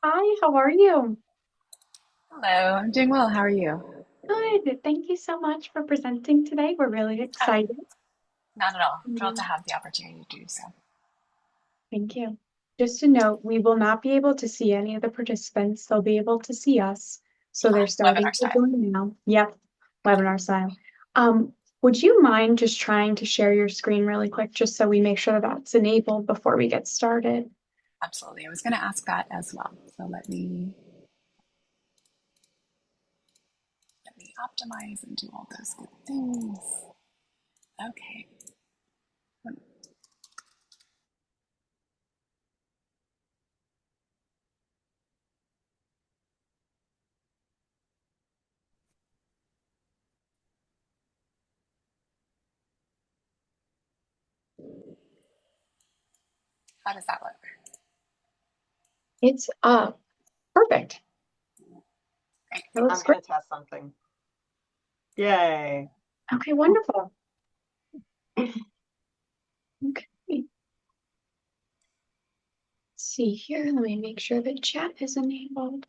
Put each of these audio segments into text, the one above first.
Hi, how are you? Hello, I'm doing well. How are you? Good. Thank you so much for presenting today. We're really Oh, excited. not at all. Thrilled to Mm, have the opportunity to do so. Thank you. Just to note, we will not be able to see any of the participants. They'll be able to see us. So they're starting Webinar to style. join now. Yep, webinar style. Would you mind just trying to share your screen really quick, just so we make sure that's enabled before we get started? Absolutely. I was going to ask that as well. So let me optimize and do all those good things. Okay. How does that look? It's perfect. Great. It looks I'm great. going to test something. Yay. Okay, wonderful. Okay. Let's see here. Let me make sure the chat is enabled.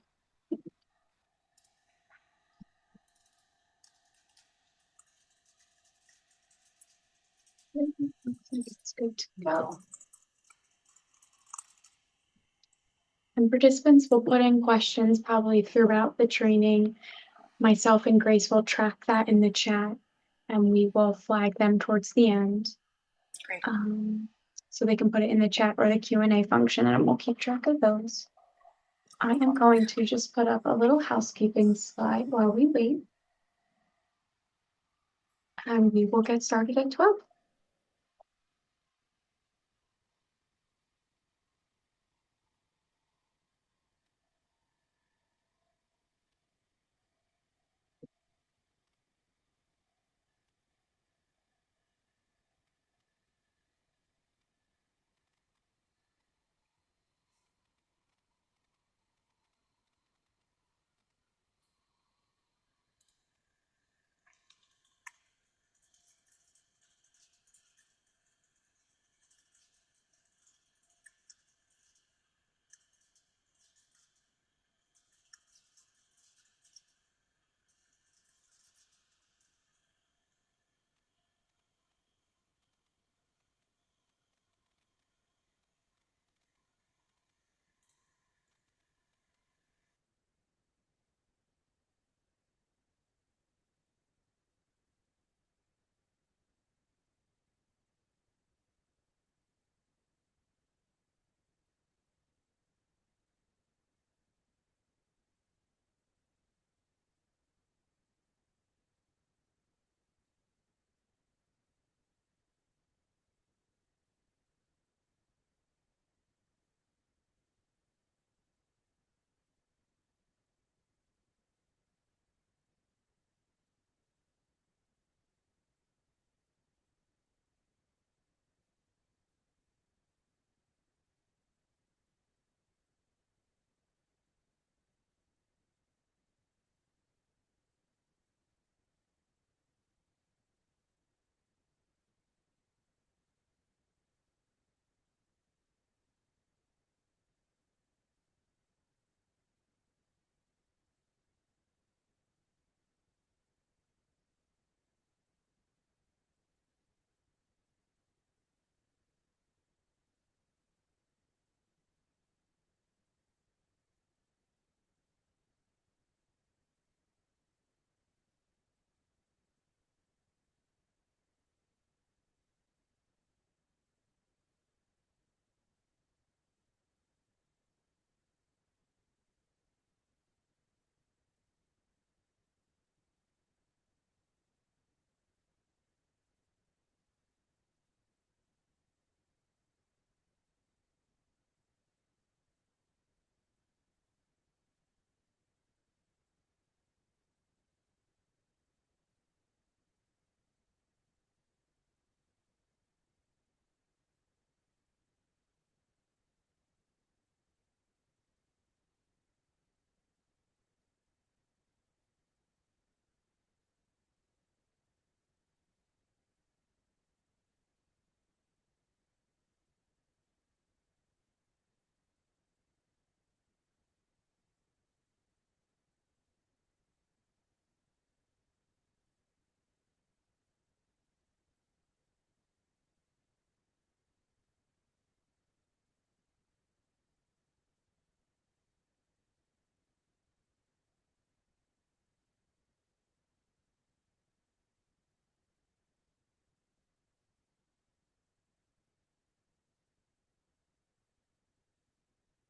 Looks like it's good to go. And participants will put in questions probably throughout the training. Myself and Grace will track that in the chat and we will flag them towards the end. Great. So they can put it in the chat or the Q&A function and we'll keep track of those. I am Wonderful. going to just put up a little housekeeping slide while we wait. And we will get started at 12.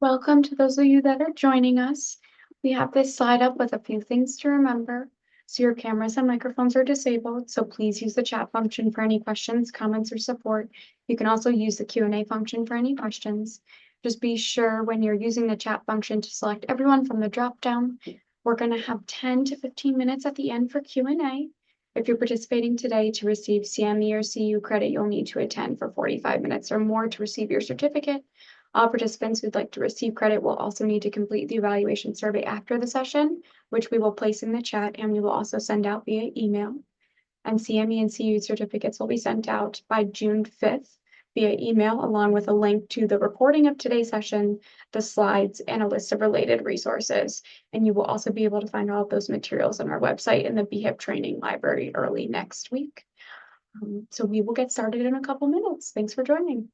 Welcome to those of you that are joining us. We have this slide up with a few things to remember. So your cameras and microphones are disabled, so please use the chat function for any questions, comments, or support. You can also use the Q&A function for any questions. Just be sure when you're using the chat function to select everyone from the drop-down. We're going to have 10 to 15 minutes at the end for Q&A. If you're participating today to receive CME or CU credit, you'll need to attend for 45 minutes or more to receive your certificate. All participants who'd like to receive credit will also need to complete the evaluation survey after the session, which we will place in the chat and we will also send out via email. And CME and CU certificates will be sent out by June 5th via email, along with a link to the recording of today's session, the slides, and a list of related resources. And you will also be able to find all of those materials on our website in the BHIPP training library early next week. So we will get started in a couple minutes. Thanks for joining.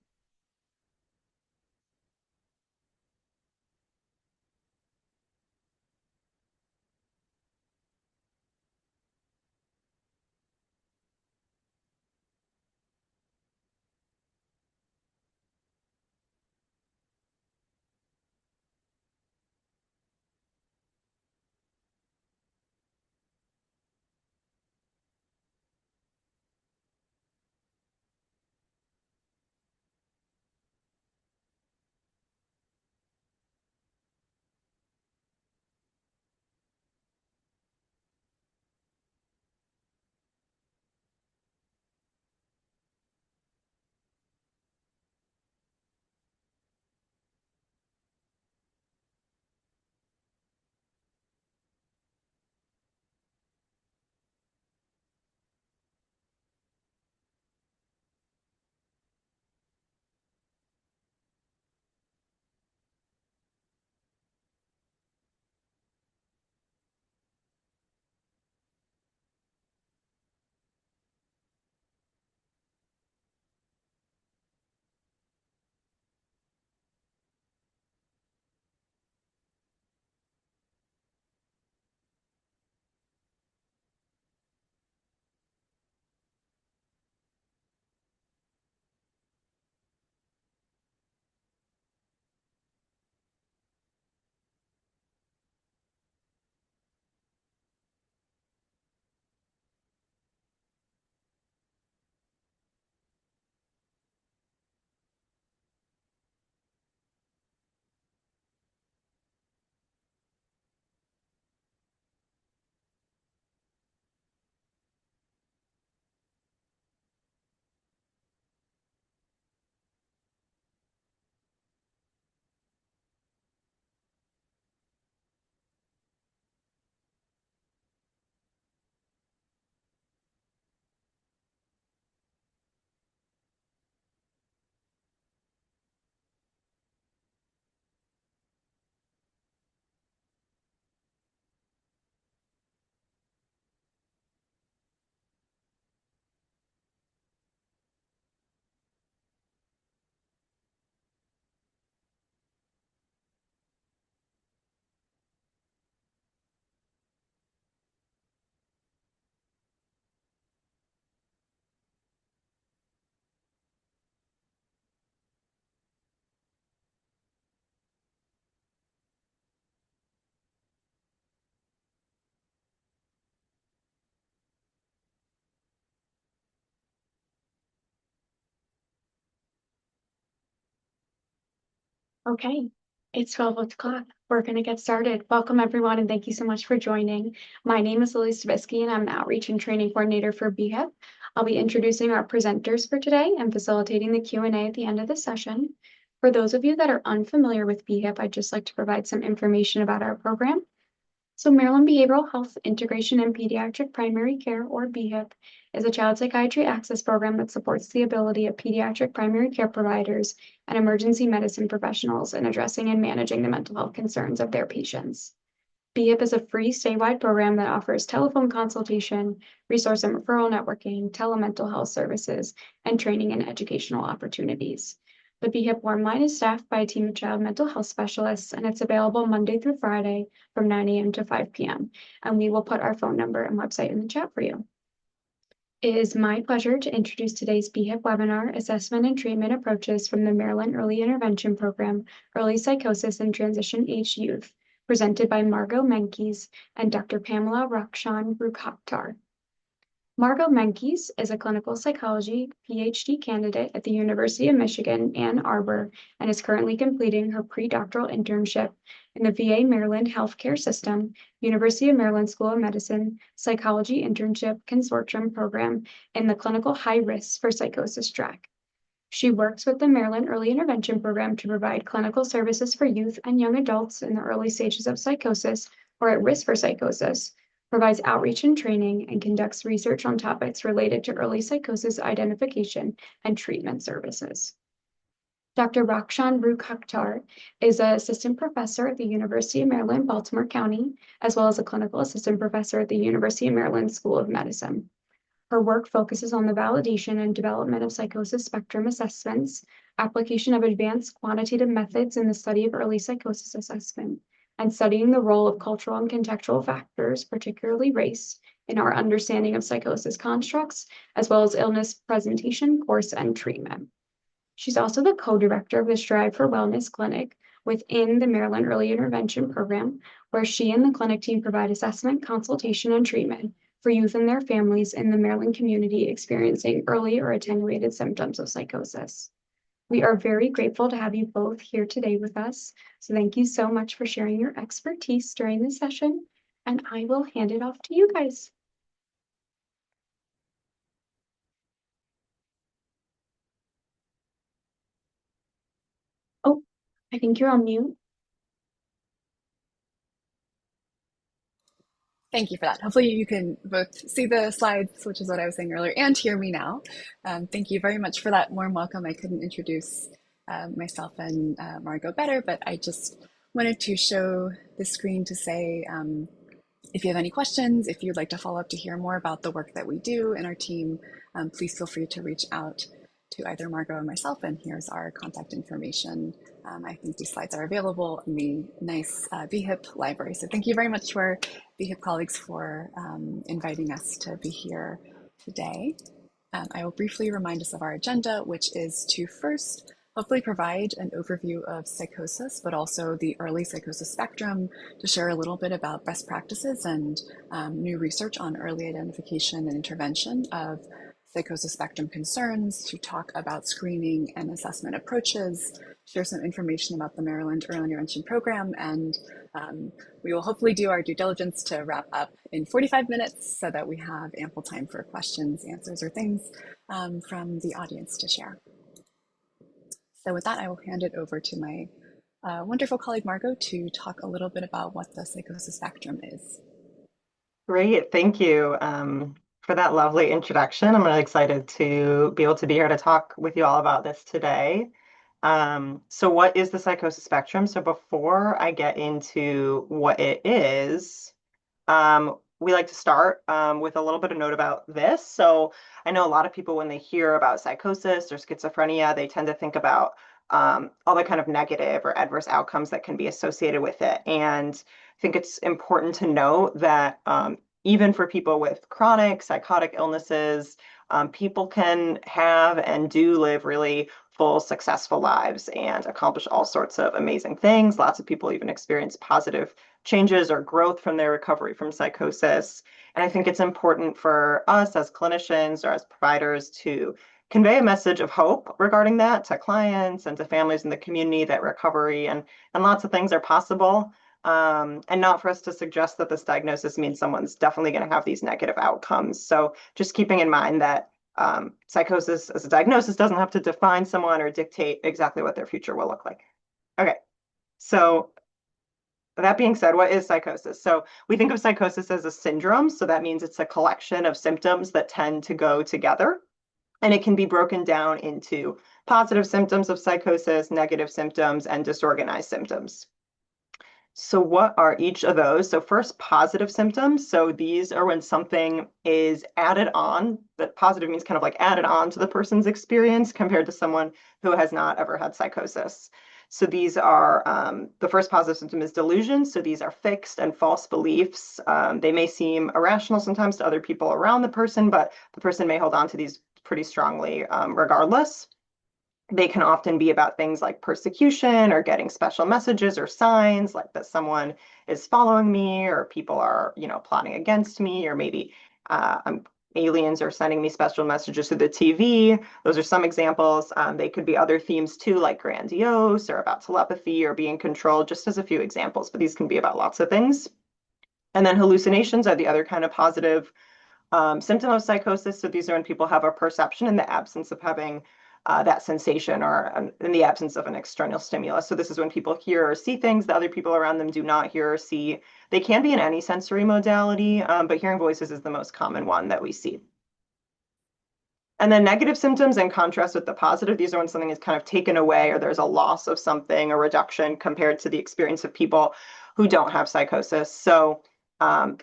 Okay, it's 12 o'clock. We're going to get started. Welcome, everyone, and thank you so much for joining. My name is Lily Stavisky, and I'm an Outreach and Training Coordinator for BHIPP. I'll be introducing our presenters for today and facilitating the Q&A at the end of the session. For those of you that are unfamiliar with BHIPP, I'd just like to provide some information about our program. So Maryland Behavioral Health Integration in Pediatric Primary Care, or BHIPP, is a child psychiatry access program that supports the ability of pediatric primary care providers and emergency medicine professionals in addressing and managing the mental health concerns of their patients. BHIPP is a free statewide program that offers telephone consultation, resource and referral networking, telemental health services, and training and educational opportunities. The BHIPP warm line is staffed by a team of child mental health specialists, and it's available Monday through Friday from 9 a.m. to 5 p.m. And we will put our phone number and website in the chat for you. It is my pleasure to introduce today's BHIPP webinar, Assessment and Treatment Approaches from the Maryland Early Intervention Program, Early Psychosis in Transition Age Youth, presented by Margot Menkes and Dr. Pamela Rakshan Rukhaktar. Margot Menkes is a clinical psychology PhD candidate at the University of Michigan, Ann Arbor, and is currently completing her pre-doctoral internship in the VA Maryland Healthcare System, University of Maryland School of Medicine, Psychology Internship Consortium Program in the Clinical High Risk for Psychosis track. She works with the Maryland Early Intervention Program to provide clinical services for youth and young adults in the early stages of psychosis or at risk for psychosis, provides outreach and training, and conducts research on topics related to early psychosis identification and treatment services. Dr. Rakshan Rukhaktar is an assistant professor at the University of Maryland, Baltimore County, as well as a clinical assistant professor at the University of Maryland School of Medicine. Her work focuses on the validation and development of psychosis spectrum assessments, application of advanced quantitative methods in the study of early psychosis assessment, and studying the role of cultural and contextual factors, particularly race, in our understanding of psychosis constructs, as well as illness presentation, course, and treatment. She's also the co-director of the Strive for Wellness Clinic within the Maryland Early Intervention Program, where she and the clinic team provide assessment, consultation, and treatment for youth and their families in the Maryland community experiencing early or attenuated symptoms of psychosis. We are very grateful to have you both here today with us. So thank you so much for sharing your expertise during this session, and I will hand it off to you guys. Oh, I think you're on mute. Thank you for that. Hopefully you can both see the slides, which is what I was saying earlier, and hear me now. Thank you very much for that warm welcome. I couldn't introduce myself and Margot better, but I just wanted to show the screen to say, if you have any questions, if you'd like to follow up to hear more about the work that we do in our team, please feel free to reach out to either Margot or myself, and here's our contact information. I think these slides are available in the nice BHIPP library. So thank you very much to our BHIPP colleagues for inviting us to be here today. I will briefly remind us of our agenda, which is to first hopefully provide an overview of psychosis, but also the early psychosis spectrum, to share a little bit about best practices and new research on early identification and intervention of psychosis spectrum concerns, to talk about screening and assessment approaches, share some information about the Maryland Early Intervention Program, and we will hopefully do our due diligence to wrap up in 45 minutes so that we have ample time for questions, answers, or things from the audience to share. So with that, I will hand it over to my wonderful colleague Margot to talk a little bit about what the psychosis spectrum is. Great, thank you for that lovely introduction. I'm really excited to be able to be here to talk with you all about this today. So what is the psychosis spectrum? So before I get into what it is, we like to start with a little bit of note about this. So I know a lot of people, when they hear about psychosis or schizophrenia, they tend to think about all the kind of negative or adverse outcomes that can be associated with it. And I think it's important to note that even for people with chronic psychotic illnesses, people can have and do live really full, successful lives and accomplish all sorts of amazing things. Lots of people even experience positive changes or growth from their recovery from psychosis. And I think it's important for us as clinicians or as providers to convey a message of hope regarding that to clients and to families in the community, that recovery and lots of things are possible. And not for us to suggest that this diagnosis means someone's definitely going to have these negative outcomes. So just keeping in mind that psychosis as a diagnosis doesn't have to define someone or dictate exactly what their future will look like. Okay, so that being said, what is psychosis? So we think of psychosis as a syndrome. So that means it's a collection of symptoms that tend to go together. And it can be broken down into positive symptoms of psychosis, negative symptoms, and disorganized symptoms. So what are each of those? So first, positive symptoms. So these are when something is added on. That positive means kind of like added on to the person's experience compared to someone who has not ever had psychosis. So these are, the first positive symptom is delusion. So these are fixed and false beliefs. They may seem irrational sometimes to other people around the person, but the person may hold on to these pretty strongly regardless. They can often be about things like persecution or getting special messages or signs, like that someone is following me or people are, plotting against me, or maybe aliens are sending me special messages through the TV. Those are some examples. They could be other themes too, like grandiose or about telepathy or being controlled, just as a few examples, but these can be about lots of things. And then hallucinations are the other kind of positive symptom of psychosis. So these are when people have a perception in the absence of having that sensation, or in the absence of an external stimulus. So this is when people hear or see things that other people around them do not hear or see. They can be in any sensory modality, but hearing voices is the most common one that we see. And then negative symptoms, in contrast with the positive, these are when something is kind of taken away or there's a loss of something, a reduction compared to the experience of people who don't have psychosis. So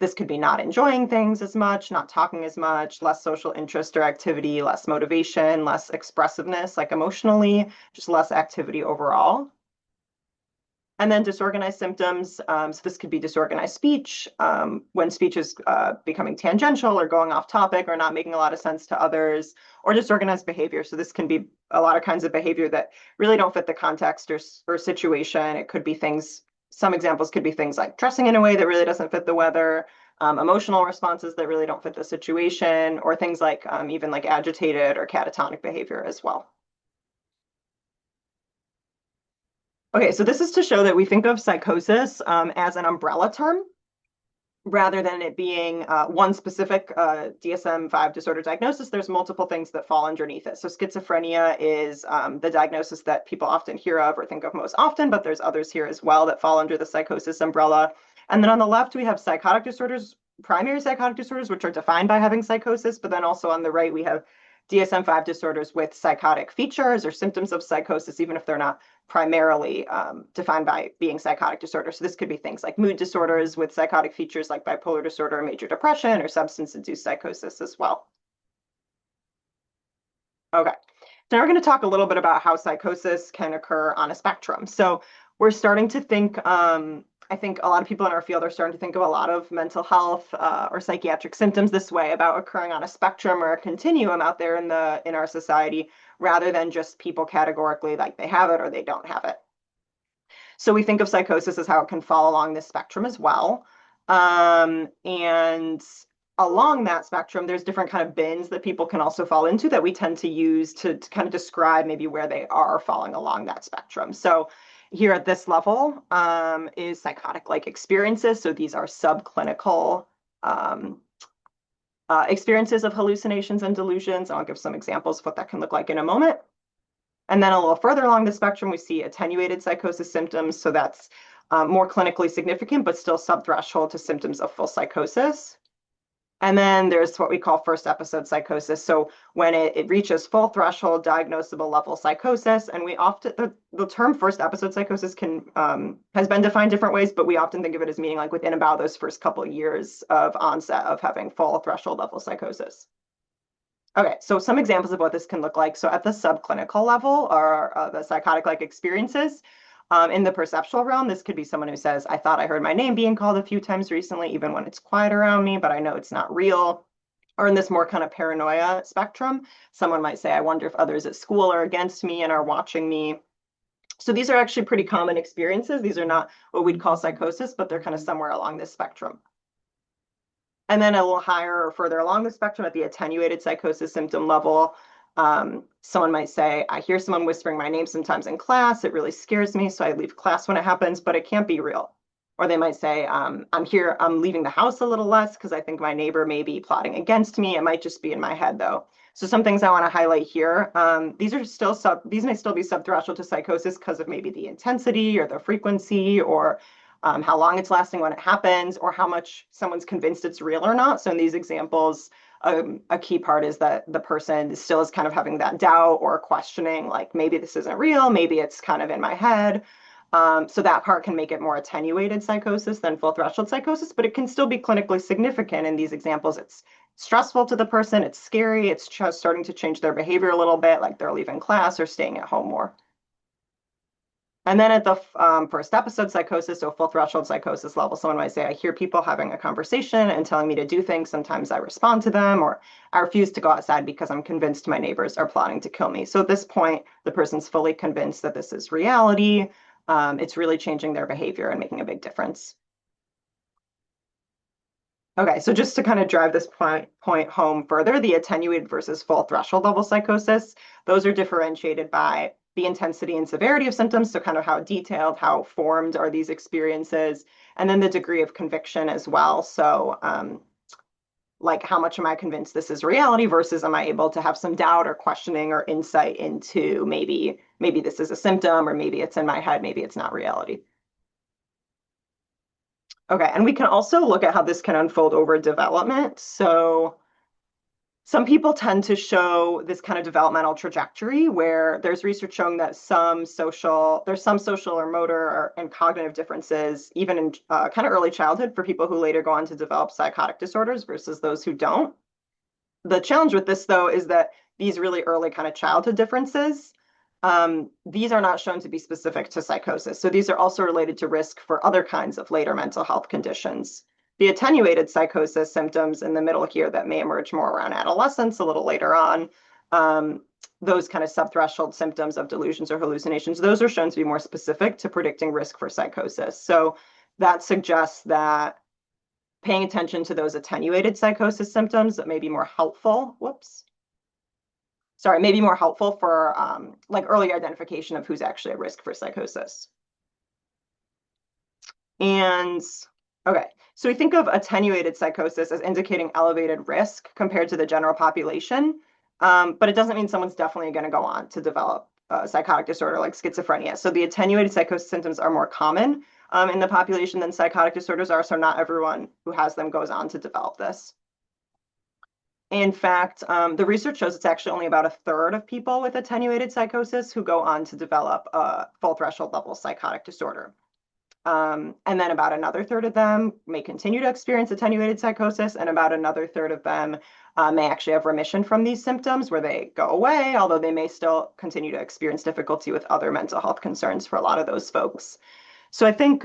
this could be not enjoying things as much, not talking as much, less social interest or activity, less motivation, less expressiveness, like emotionally, just less activity overall. And then disorganized symptoms. So this could be disorganized speech, when speech is becoming tangential or going off topic or not making a lot of sense to others, or disorganized behavior. So this can be a lot of kinds of behavior that really don't fit the context or situation. It could be things, some examples could be things like dressing in a way that really doesn't fit the weather, emotional responses that really don't fit the situation, or things like even like agitated or catatonic behavior as well. Okay, so this is to show that we think of psychosis as an umbrella term rather than it being one specific DSM-5 disorder diagnosis. There's multiple things that fall underneath it. So schizophrenia is the diagnosis that people often hear of or think of most often, but there's others here as well that fall under the psychosis umbrella. And then on the left, we have psychotic disorders, primary psychotic disorders, which are defined by having psychosis, but then also on the right, we have DSM-5 disorders with psychotic features or symptoms of psychosis, even if they're not primarily defined by being psychotic disorder. So this could be things like mood disorders with psychotic features like bipolar disorder, major depression, or substance-induced psychosis as well. Okay, now we're going to talk a little bit about how psychosis can occur on a spectrum. So we're starting to think, I think a lot of people in our field are starting to think of a lot of mental health or psychiatric symptoms this way, about occurring on a spectrum or a continuum out there in our society, rather than just people categorically like they have it or they don't have it. So we think of psychosis as how it can fall along this spectrum as well. And along that spectrum, there's different kind of bins that people can also fall into that we tend to use to kind of describe maybe where they are falling along that spectrum. So here at this level is psychotic-like experiences. So these are subclinical experiences of hallucinations and delusions. I'll give some examples of what that can look like in a moment. And then a little further along the spectrum, we see attenuated psychosis symptoms. So that's more clinically significant, but still subthreshold to symptoms of full psychosis. And then there's what we call first episode psychosis. So when it reaches full threshold diagnosable level psychosis, and we often, the term first episode psychosis has been defined different ways, but we often think of it as meaning like within about those first couple of years of onset of having full threshold level psychosis. Okay, so some examples of what this can look like. So at the subclinical level are the psychotic-like experiences. In the perceptual realm, this could be someone who says, I thought I heard my name being called a few times recently, even when it's quiet around me, but I know it's not real. Or in this more kind of paranoia spectrum, someone might say, I wonder if others at school are against me and are watching me. So these are actually pretty common experiences. These are not what we'd call psychosis, but they're kind of somewhere along this spectrum. And then a little higher or further along the spectrum at the attenuated psychosis symptom level, someone might say, I hear someone whispering my name sometimes in class. It really scares me, so I leave class when it happens, but it can't be real. Or they might say, I'm leaving the house a little less because I think my neighbor may be plotting against me. It might just be in my head, though. So some things I want to highlight here. These may still be subthreshold to psychosis because of maybe the intensity or the frequency, or how long it's lasting when it happens, or how much someone's convinced it's real or not. So in these examples, a key part is that the person still is kind of having that doubt or questioning, like maybe this isn't real, maybe it's kind of in my head. So that part can make it more attenuated psychosis than full threshold psychosis, but it can still be clinically significant. In these examples, it's stressful to the person, it's scary, it's just starting to change their behavior a little bit, like they're leaving class or staying at home more. And then at the first episode psychosis, so full threshold psychosis level, someone might say, I hear people having a conversation and telling me to do things. Sometimes I respond to them, or I refuse to go outside because I'm convinced my neighbors are plotting to kill me. So at this point, the person's fully convinced that this is reality. It's really changing their behavior and making a big difference. Okay, so just to kind of drive this point home further, the attenuated versus full threshold level psychosis, those are differentiated by the intensity and severity of symptoms, so kind of how detailed, how formed are these experiences, and then the degree of conviction as well. So like how much am I convinced this is reality versus am I able to have some doubt or questioning or insight into maybe this is a symptom or maybe it's in my head, maybe it's not reality. Okay, and we can also look at how this can unfold over development. So some people tend to show this kind of developmental trajectory where there's research showing that there's some social or motor and cognitive differences, even in kind of early childhood for people who later go on to develop psychotic disorders versus those who don't. The challenge with this, though, is that these really early kind of childhood differences, these are not shown to be specific to psychosis. So these are also related to risk for other kinds of later mental health conditions. The attenuated psychosis symptoms in the middle here that may emerge more around adolescence, a little later on, those kind of subthreshold symptoms of delusions or hallucinations, those are shown to be more specific to predicting risk for psychosis. So that suggests that paying attention to those attenuated psychosis symptoms that may be more helpful. Maybe more helpful for like early identification of who's actually at risk for psychosis. And okay, so we think of attenuated psychosis as indicating elevated risk compared to the general population, but it doesn't mean someone's definitely going to go on to develop a psychotic disorder like schizophrenia. So the attenuated psychosis symptoms are more common in the population than psychotic disorders are, so not everyone who has them goes on to develop this. In fact, the research shows it's actually only about a third of people with attenuated psychosis who go on to develop a full threshold level psychotic disorder. And then about another third of them may continue to experience attenuated psychosis, and about another third of them may actually have remission from these symptoms where they go away, although they may still continue to experience difficulty with other mental health concerns for a lot of those folks. So I think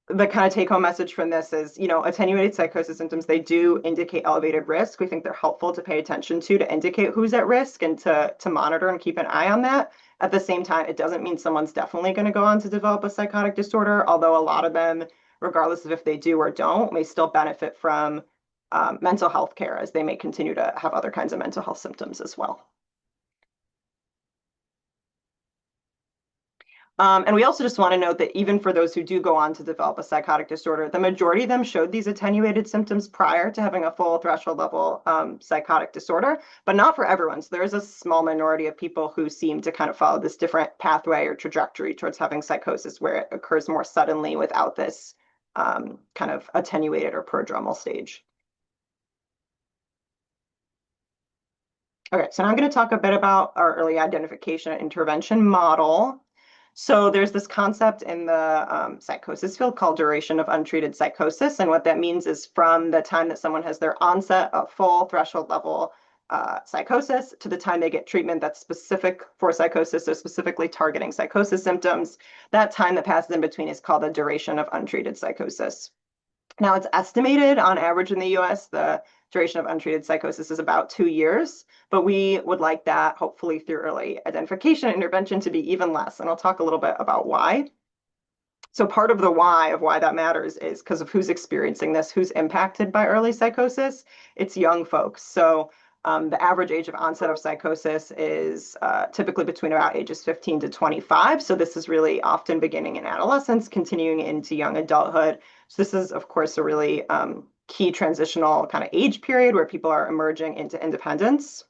the kind of take-home message from this is, attenuated psychosis symptoms, they do indicate elevated risk. We think they're helpful to pay attention to indicate who's at risk and to monitor and keep an eye on that. At the same time, it doesn't mean someone's definitely going to go on to develop a psychotic disorder, although a lot of them, regardless of if they do or don't, may still benefit from mental health care as they may continue to have other kinds of mental health symptoms as well. And we also just want to note that even for those who do go on to develop a psychotic disorder, the majority of them showed these attenuated symptoms prior to having a full threshold level psychotic disorder, but not for everyone. So there is a small minority of people who seem to kind of follow this different pathway or trajectory towards having psychosis where it occurs more suddenly without this kind of attenuated or prodromal stage. Okay, so now I'm going to talk a bit about our early identification and intervention model. So there's this concept in the psychosis field called duration of untreated psychosis. And what that means is from the time that someone has their onset of full threshold level psychosis to the time they get treatment that's specific for psychosis, so specifically targeting psychosis symptoms, that time that passes in between is called the duration of untreated psychosis. Now, it's estimated on average in the US, the duration of untreated psychosis is about 2 years, but we would like that, hopefully through early identification and intervention, to be even less. And I'll talk a little bit about why. So part of the why of why that matters is because of who's experiencing this, who's impacted by early psychosis. It's young folks. So the average age of onset of psychosis is typically between about ages 15 to 25. So this is really often beginning in adolescence, continuing into young adulthood. So this is, of course, a really key transitional kind of age period where people are emerging into independence.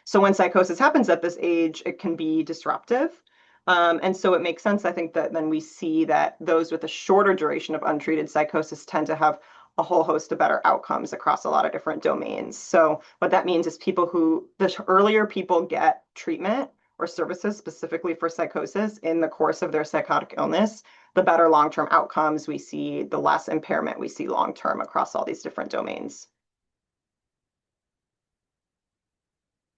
So when psychosis happens at this age, it can be disruptive. And so it makes sense, I think, that then we see that those with a shorter duration of untreated psychosis tend to have a whole host of better outcomes across a lot of different domains. So what that means is the earlier people get treatment or services specifically for psychosis in the course of their psychotic illness, the better long-term outcomes we see, the less impairment we see long-term across all these different domains.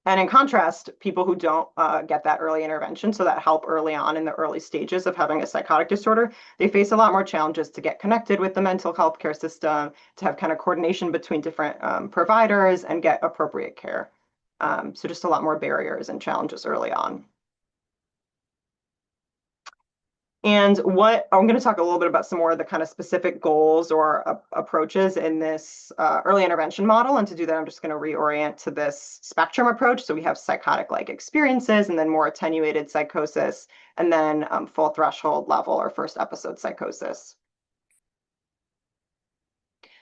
And in contrast, people who don't get that early intervention, so that help early on in the early stages of having a psychotic disorder, they face a lot more challenges to get connected with the mental health care system, to have kind of coordination between different providers and get appropriate care. So just a lot more barriers and challenges early on. And what I'm going to talk a little bit about some more of the kind of specific goals or approaches in this early intervention model. And to do that, I'm just going to reorient to this spectrum approach. So we have psychotic-like experiences, and then more attenuated psychosis, and then full threshold level or first episode psychosis.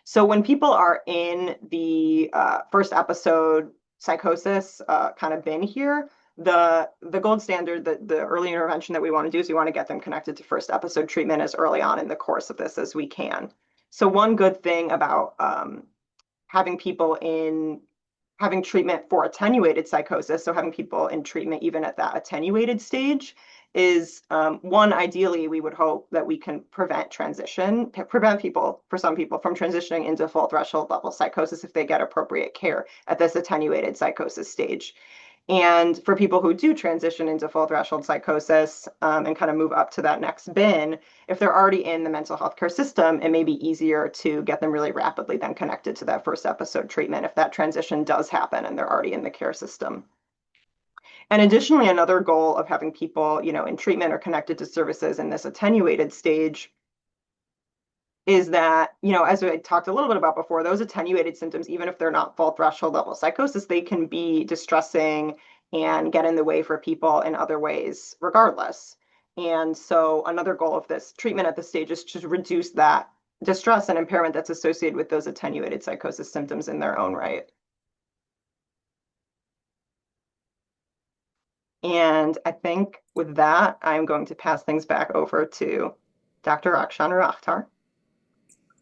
So when people are in the first episode psychosis kind of bin here, the gold standard, the early intervention that we want to do is we want to get them connected to first episode treatment as early on in the course of this as we can. So one good thing about having people in having treatment for attenuated psychosis, so having people in treatment even at that attenuated stage, is one, ideally, we would hope that we can prevent people, for some people, from transitioning into full threshold level psychosis if they get appropriate care at this attenuated psychosis stage. And for people who do transition into full threshold psychosis and kind of move up to that next bin, if they're already in the mental health care system, it may be easier to get them really rapidly then connected to that first episode treatment if that transition does happen and they're already in the care system. And additionally, another goal of having people, in treatment or connected to services in this attenuated stage is that, as I talked a little bit about before, those attenuated symptoms, even if they're not full threshold level psychosis, they can be distressing and get in the way for people in other ways, regardless. And so another goal of this treatment at this stage is to reduce that distress and impairment that's associated with those attenuated psychosis symptoms in their own right. And I think with that, I'm going to pass things back over to Dr. Rakshan Akhtar.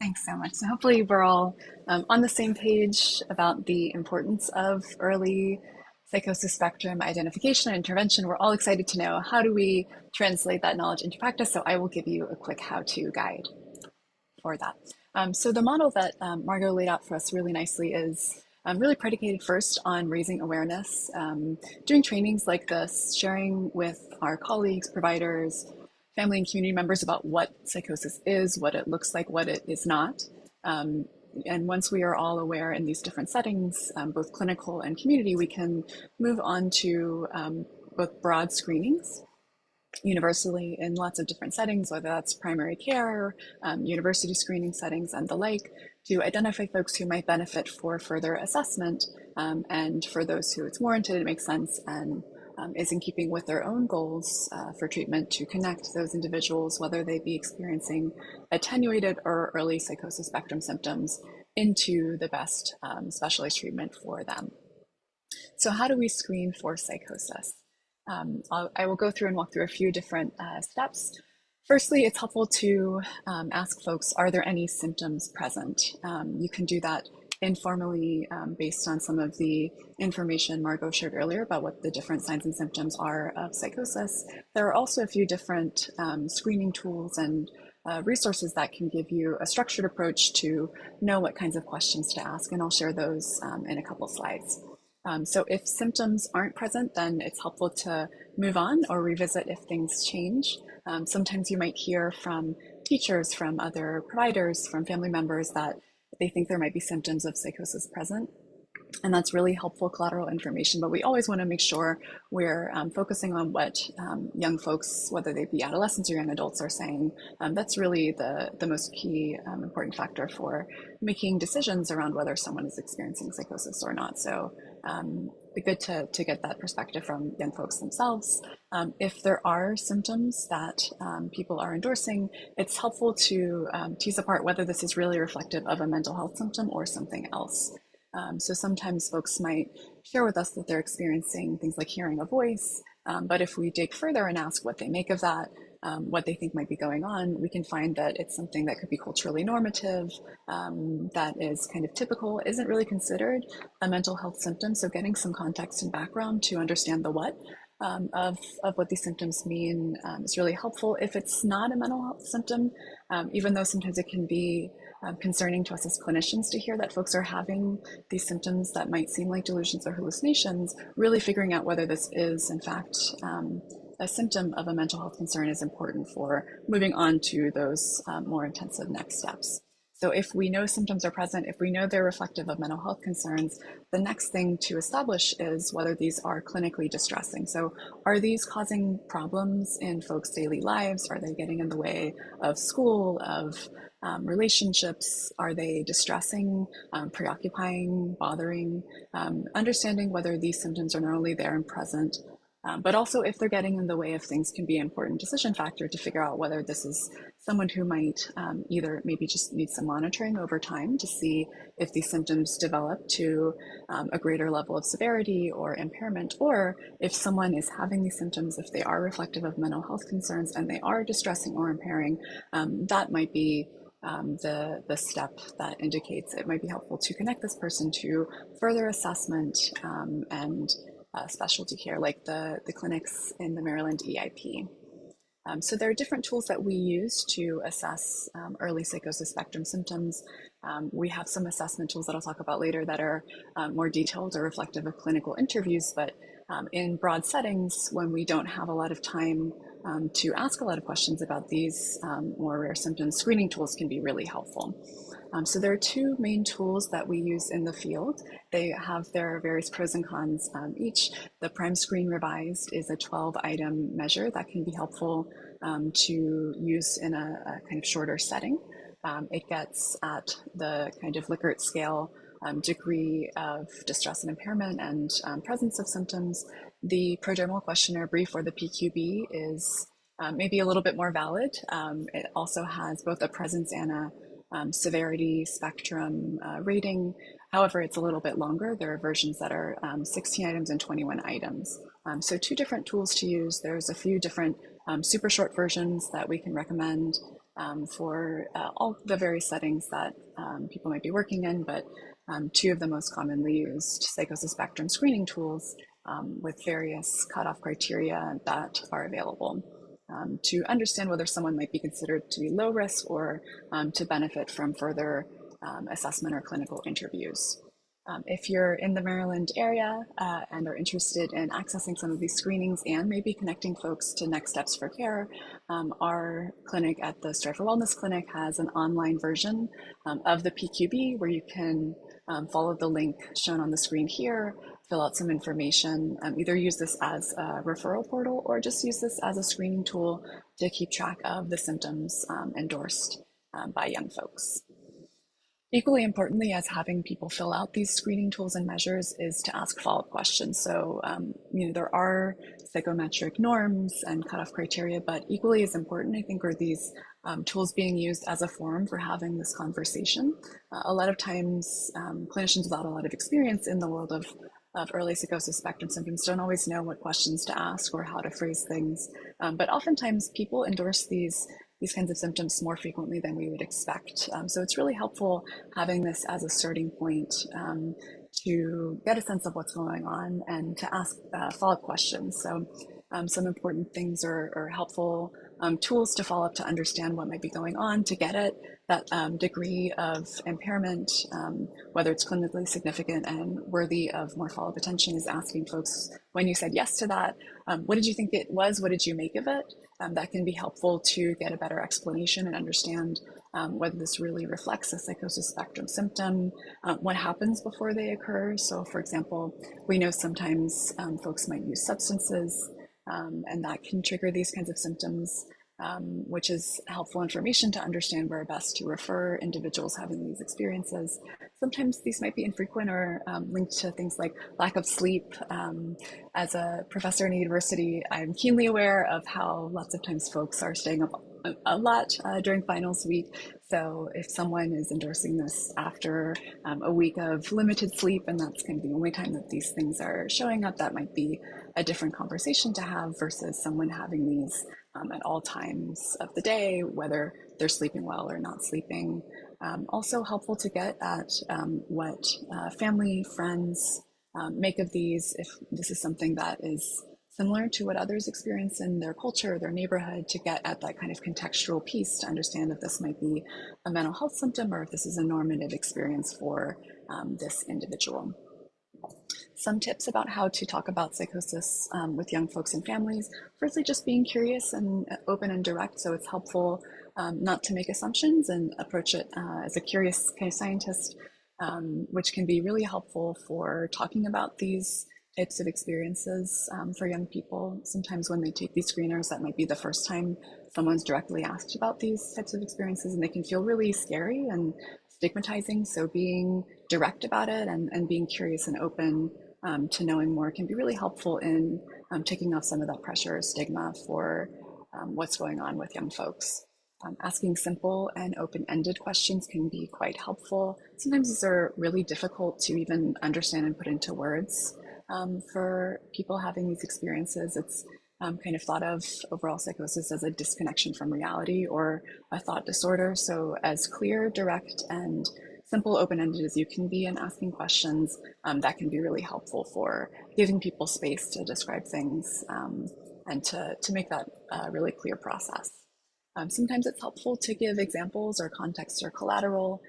Thanks so much. So hopefully we're all on the same page about the importance of early psychosis spectrum identification and intervention. We're all excited to know, how do we translate that knowledge into practice? So I will give you a quick how-to guide for that. So the model that Margot laid out for us really nicely is really predicated first on raising awareness, doing trainings like this, sharing with our colleagues, providers, family and community members about what psychosis is, what it looks like, what it is not. And once we are all aware in these different settings, both clinical and community, we can move on to both broad screenings universally in lots of different settings, whether that's primary care, university screening settings, and the like, to identify folks who might benefit for further assessment, and for those who it's warranted, it makes sense, and is in keeping with their own goals for treatment, to connect those individuals, whether they be experiencing attenuated or early psychosis spectrum symptoms, into the best specialized treatment for them. So how do we screen for psychosis? I will go through and walk through a few different steps. Firstly, it's helpful to ask folks, are there any symptoms present? You can do that informally based on some of the information Margot shared earlier about what the different signs and symptoms are of psychosis. There are also a few different screening tools and resources that can give you a structured approach to know what kinds of questions to ask, and I'll share those in a couple slides. So if symptoms aren't present, then it's helpful to move on or revisit if things change. Sometimes you might hear from teachers, from other providers, from family members that they think there might be symptoms of psychosis present. And that's really helpful collateral information, but we always want to make sure we're focusing on what young folks, whether they be adolescents or young adults, are saying. That's really the most key important factor for making decisions around whether someone is experiencing psychosis or not. So be good to get that perspective from young folks themselves. If there are symptoms that people are endorsing, it's helpful to tease apart whether this is really reflective of a mental health symptom or something else. So sometimes folks might share with us that they're experiencing things like hearing a voice, but if we dig further and ask what they make of that, what they think might be going on, we can find that it's something that could be culturally normative, that is kind of typical, isn't really considered a mental health symptom. So getting some context and background to understand the what of what these symptoms mean is really helpful. If it's not a mental health symptom, even though sometimes it can be concerning to us as clinicians to hear that folks are having these symptoms that might seem like delusions or hallucinations. Really figuring out whether this is, in fact, a symptom of a mental health concern is important for moving on to those more intensive next steps. So if we know symptoms are present, if we know they're reflective of mental health concerns, the next thing to establish is whether these are clinically distressing. So are these causing problems in folks' daily lives? Are they getting in the way of school, of relationships? Are they distressing, preoccupying, bothering? Understanding whether these symptoms are not only there and present, but also if they're getting in the way of things can be an important decision factor to figure out whether this is someone who might either maybe just need some monitoring over time to see if these symptoms develop to a greater level of severity or impairment, or if someone is having these symptoms, if they are reflective of mental health concerns and they are distressing or impairing, that might be the step that indicates it might be helpful to connect this person to further assessment and specialty care, like the clinics in the Maryland EIP. So there are different tools that we use to assess early psychosis spectrum symptoms. We have some assessment tools that I'll talk about later that are more detailed or reflective of clinical interviews, but in broad settings, when we don't have a lot of time to ask a lot of questions about these more rare symptoms, screening tools can be really helpful. So there are two main tools that we use in the field. They have their various pros and cons each. The Prime Screen Revised is a 12-item measure that can be helpful to use in a kind of shorter setting. It gets at the kind of Likert scale degree of distress and impairment and presence of symptoms. The Prodromal Questionnaire Brief, or the PQB, is maybe a little bit more valid. It also has both a presence and a severity spectrum rating. However, it's a little bit longer. There are versions that are 16 items and 21 items. So two different tools to use. There's a few different super short versions that we can recommend for all the various settings that people might be working in, but two of the most commonly used psychosis spectrum screening tools with various cutoff criteria that are available. To understand whether someone might be considered to be low risk or to benefit from further assessment or clinical interviews. If you're in the Maryland area and are interested in accessing some of these screenings and maybe connecting folks to next steps for care, our clinic at the Strive for Wellness Clinic has an online version of the PQB where you can follow the link shown on the screen here, fill out some information, either use this as a referral portal or just use this as a screening tool to keep track of the symptoms endorsed by young folks. Equally importantly, as having people fill out these screening tools and measures is to ask follow-up questions. So, there are psychometric norms and cutoff criteria, but equally as important, I think, are these tools being used as a forum for having this conversation. A lot of times, clinicians without a lot of experience in the world of early psychosis spectrum symptoms don't always know what questions to ask or how to phrase things. But oftentimes people endorse these kinds of symptoms more frequently than we would expect. So it's really helpful having this as a starting point to get a sense of what's going on and to ask follow-up questions. So some important things are helpful tools to follow up to understand what might be going on, to get at that degree of impairment, whether it's clinically significant and worthy of more follow-up attention, is asking folks, when you said yes to that, what did you think it was? What did you make of it? That can be helpful to get a better explanation and understand whether this really reflects a psychosis spectrum symptom, what happens before they occur. So for example, we know sometimes folks might use substances and that can trigger these kinds of symptoms, which is helpful information to understand where best to refer individuals having these experiences. Sometimes these might be infrequent or linked to things like lack of sleep. As a professor in a university, I'm keenly aware of how lots of times folks are staying up a lot during finals week. So if someone is endorsing this after a week of limited sleep, and that's kind of the only time that these things are showing up, that might be a different conversation to have versus someone having these at all times of the day, whether they're sleeping well or not sleeping. Also helpful to get at what family, friends make of these, if this is something that is similar to what others experience in their culture, their neighborhood, to get at that kind of contextual piece to understand if this might be a mental health symptom or if this is a normative experience for this individual. Some tips about how to talk about psychosis with young folks and families. Firstly, just being curious and open and direct. So it's helpful not to make assumptions and approach it as a curious kind of scientist, which can be really helpful for talking about these types of experiences for young people. Sometimes when they take these screeners, that might be the first time someone's directly asked about these types of experiences, and they can feel really scary and stigmatizing. So being direct about it and being curious and open to knowing more can be really helpful in taking off some of that pressure or stigma for what's going on with young folks. Asking simple and open-ended questions can be quite helpful. Sometimes these are really difficult to even understand and put into words for people having these experiences. It's kind of thought of overall psychosis as a disconnection from reality or a thought disorder. So as clear, direct, and simple, open-ended as you can be in asking questions, that can be really helpful for giving people space to describe things and to make that a really clear process. Sometimes it's helpful to give examples or context or collateral.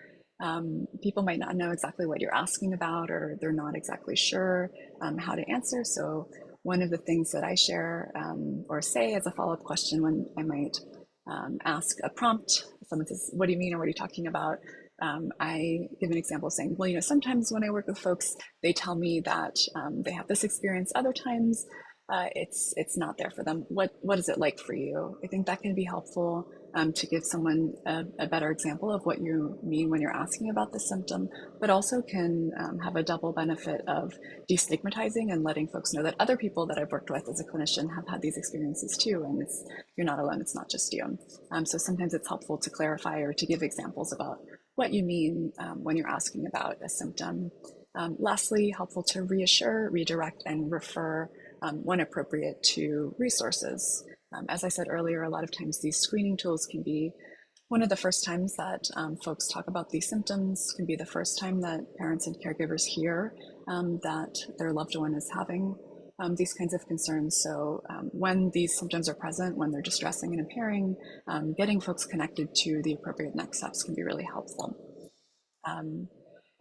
People might not know exactly what you're asking about, or they're not exactly sure how to answer. So one of the things that I share or say as a follow-up question when I might ask a prompt, someone says, "What do you mean?" or "What are you talking about?" I give an example saying, well, sometimes when I work with folks, they tell me that they have this experience. Other times, it's not there for them. What is it like for you? I think that can be helpful to give someone a better example of what you mean when you're asking about the symptom, but also can have a double benefit of destigmatizing and letting folks know that other people that I've worked with as a clinician have had these experiences too, and you're not alone, it's not just you. So sometimes it's helpful to clarify or to give examples about what you mean when you're asking about a symptom. Lastly, helpful to reassure, redirect, and refer when appropriate to resources. As I said earlier, a lot of times these screening tools can be one of the first times that folks talk about these symptoms, can be the first time that parents and caregivers hear that their loved one is having these kinds of concerns. So when these symptoms are present, when they're distressing and impairing, getting folks connected to the appropriate next steps can be really helpful.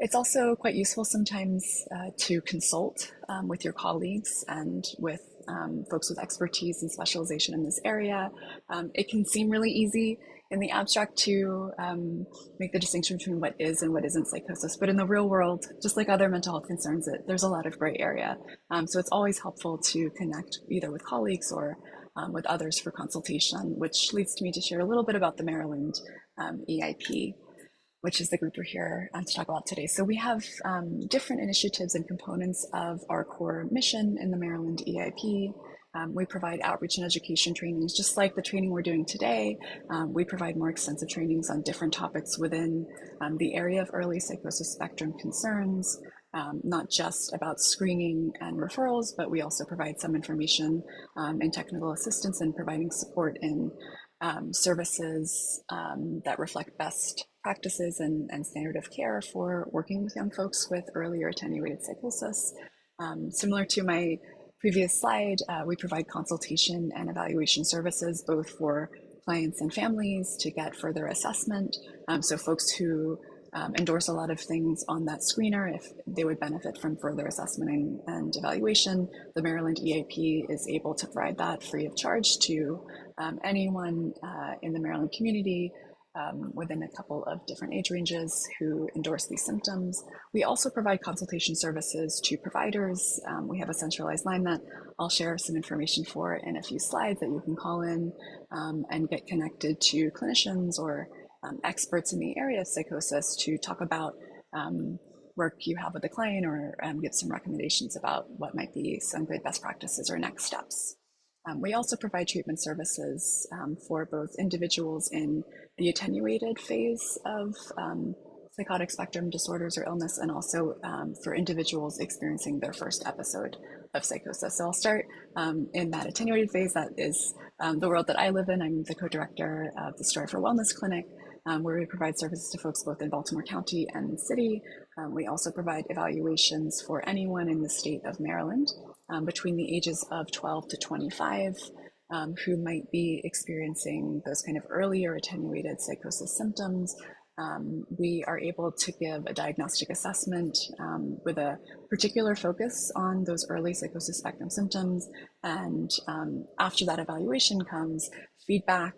It's also quite useful sometimes to consult with your colleagues and with folks with expertise and specialization in this area. It can seem really easy in the abstract to make the distinction between what is and what isn't psychosis, but in the real world, just like other mental health concerns, there's a lot of gray area. So it's always helpful to connect either with colleagues or with others for consultation, which leads me to share a little bit about the Maryland EIP, which is the group we're here to talk about today. So we have different initiatives and components of our core mission in the Maryland EIP. We provide outreach and education trainings, just like the training we're doing today. We provide more extensive trainings on different topics within the area of early psychosis spectrum concerns, not just about screening and referrals, but we also provide some information and technical assistance in providing support in services that reflect best practices and standard of care for working with young folks with early or attenuated psychosis. Similar to my previous slide, we provide consultation and evaluation services both for clients and families to get further assessment. So folks who endorse a lot of things on that screener, if they would benefit from further assessment and evaluation, the Maryland EAP is able to provide that free of charge to anyone in the Maryland community within a couple of different age ranges who endorse these symptoms. We also provide consultation services to providers. We have a centralized line that I'll share some information for in a few slides that you can call in and get connected to clinicians or experts in the area of psychosis to talk about work you have with the client or give some recommendations about what might be some good best practices or next steps. We also provide treatment services for both individuals in the attenuated phase of psychotic spectrum disorders or illness, and also for individuals experiencing their first episode of psychosis. So I'll start in that attenuated phase. That is the world that I live in. I'm the co-director of the Strive for Wellness Clinic, where we provide services to folks both in Baltimore County and city. We also provide evaluations for anyone in the state of Maryland. between the ages of 12 to 25 who might be experiencing those kind of early or attenuated psychosis symptoms. We are able to give a diagnostic assessment with a particular focus on those early psychosis spectrum symptoms. And after that evaluation comes feedback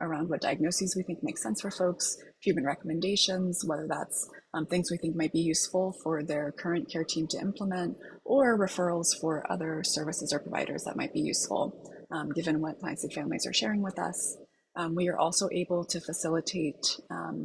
around what diagnoses we think make sense for folks, treatment recommendations, whether that's things we think might be useful for their current care team to implement, or referrals for other services or providers that might be useful, given what clients and families are sharing with us. We are also able to facilitate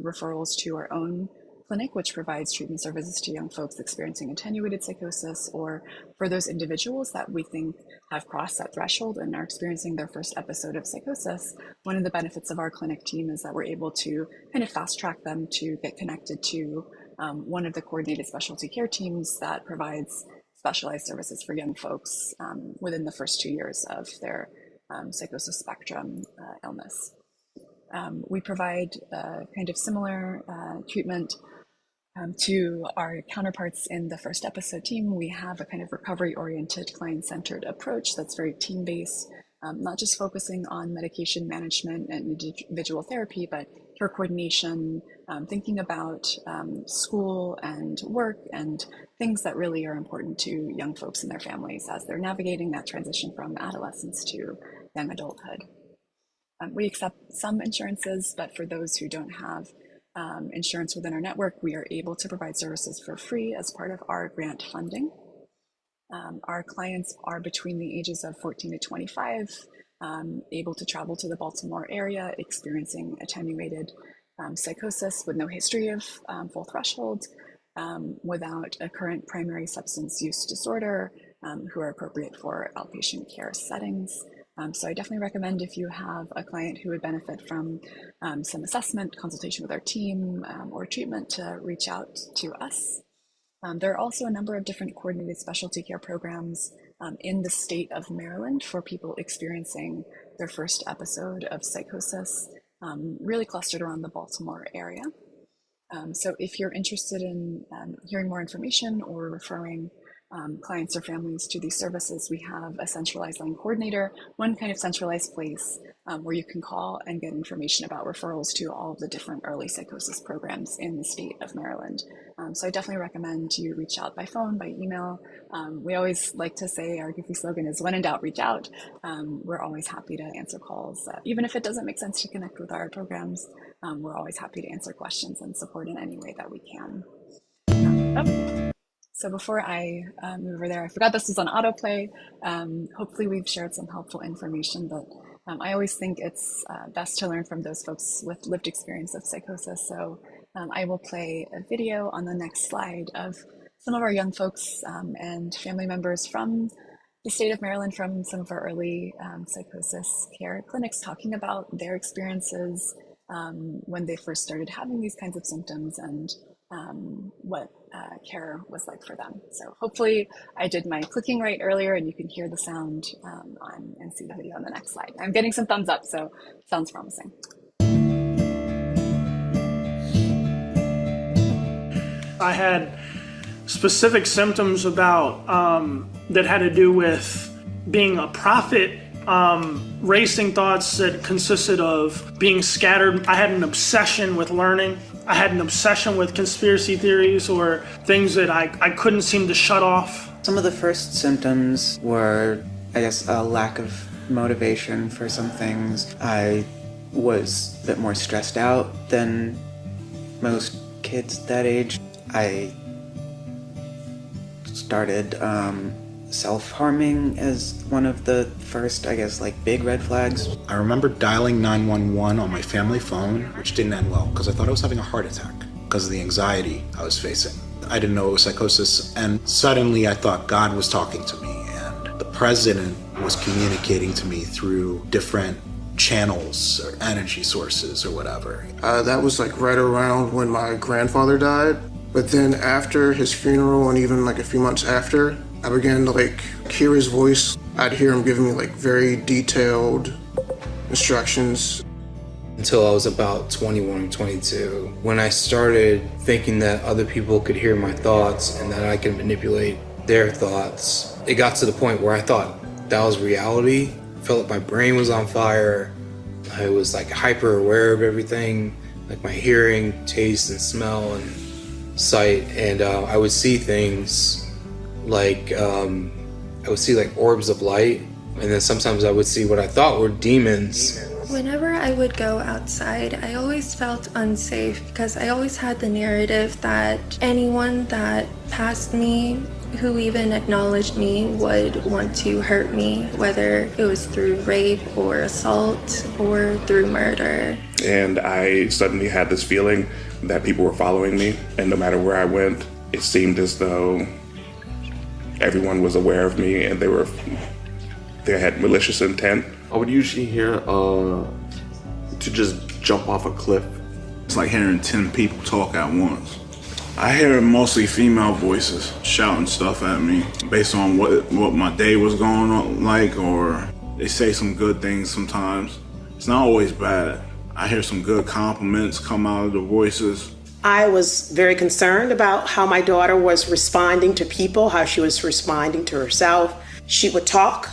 referrals to our own clinic, which provides treatment services to young folks experiencing attenuated psychosis, or for those individuals that we think have crossed that threshold and are experiencing their first episode of psychosis. One of the benefits of our clinic team is that we're able to kind of fast track them to get connected to one of the coordinated specialty care teams that provides specialized services for young folks within the first 2 years of their psychosis spectrum illness. We provide kind of similar treatment to our counterparts in the first episode team. We have a kind of recovery-oriented, client-centered approach that's very team-based, not just focusing on medication management and individual therapy, but care coordination, thinking about school and work and things that really are important to young folks and their families as they're navigating that transition from adolescence to young adulthood. We accept some insurances, but for those who don't have insurance within our network, we are able to provide services for free as part of our grant funding. Our clients are between the ages of 14 to 25, able to travel to the Baltimore area, experiencing attenuated psychosis with no history of full threshold, without a current primary substance use disorder, who are appropriate for outpatient care settings. So I definitely recommend, if you have a client who would benefit from some assessment, consultation with our team, or treatment, to reach out to us. There are also a number of different coordinated specialty care programs in the state of Maryland for people experiencing their first episode of psychosis, really clustered around the Baltimore area. So if you're interested in hearing more information or referring clients or families to these services, we have a centralized line coordinator, one kind of centralized place where you can call and get information about referrals to all of the different early psychosis programs in the state of Maryland. So I definitely recommend you reach out by phone, by email. We always like to say our goofy slogan is, when in doubt, reach out. We're always happy to answer calls. Even if it doesn't make sense to connect with our programs, we're always happy to answer questions and support in any way that we can. So before I move over there, I forgot this was on autoplay. Hopefully we've shared some helpful information, but I always think it's best to learn from those folks with lived experience of psychosis. So I will play a video on the next slide of some of our young folks and family members from the state of Maryland, from some of our early psychosis care clinics, talking about their experiences when they first started having these kinds of symptoms, and what care was like for them. So hopefully I did my clicking right earlier and you can hear the sound on and see the video on the next slide. I'm getting some thumbs up, so sounds promising. I had specific symptoms about that had to do with being a prophet, racing thoughts that consisted of being scattered. I had an obsession with learning. I had an obsession with conspiracy theories or things that I couldn't seem to shut off. Some of the first symptoms were, I guess, a lack of motivation for some things. I was a bit more stressed out than most kids that age. I started self-harming as one of the first, I guess, like big red flags. I remember dialing 911 on my family phone, which didn't end well because I thought I was having a heart attack because of the anxiety I was facing. I didn't know it was psychosis, and suddenly I thought God was talking to me, and the president was communicating to me through different channels or energy sources or whatever. That was like right around when my grandfather died. But then after his funeral, and even like a few months after, I began to like hear his voice. I'd hear him giving me like very detailed instructions. Until I was about 21, 22, when I started thinking that other people could hear my thoughts and that I could manipulate their thoughts. it got to the point where I thought that was reality. I felt like my brain was on fire. I was like hyper aware of everything, like my hearing, taste, and smell, and sight. And I would see things like, I would see like orbs of light. And then sometimes I would see what I thought were demons. Whenever I would go outside, I always felt unsafe because I always had the narrative that anyone that passed me, who even acknowledged me, would want to hurt me, whether it was through rape or assault or through murder. And I suddenly had this feeling that people were following me, and no matter where I went, it seemed as though everyone was aware of me and they had malicious intent. I would usually hear to just jump off a cliff. It's like hearing 10 people talk at once. I hear mostly female voices shouting stuff at me based on what my day was going on like, or they say some good things sometimes. It's not always bad. I hear some good compliments come out of the voices. I was very concerned about how my daughter was responding to people, how she was responding to herself. She would talk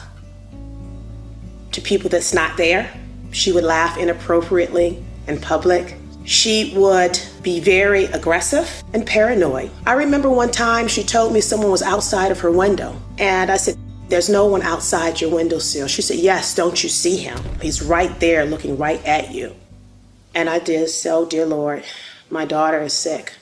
to people that's not there. She would laugh inappropriately in public. She would be very aggressive and paranoid. I remember one time she told me someone was outside of her window. And I said, "There's no one outside your windowsill." She said, "Yes, don't you see him? He's right there looking right at you." And I did. So, dear Lord, my daughter is sick.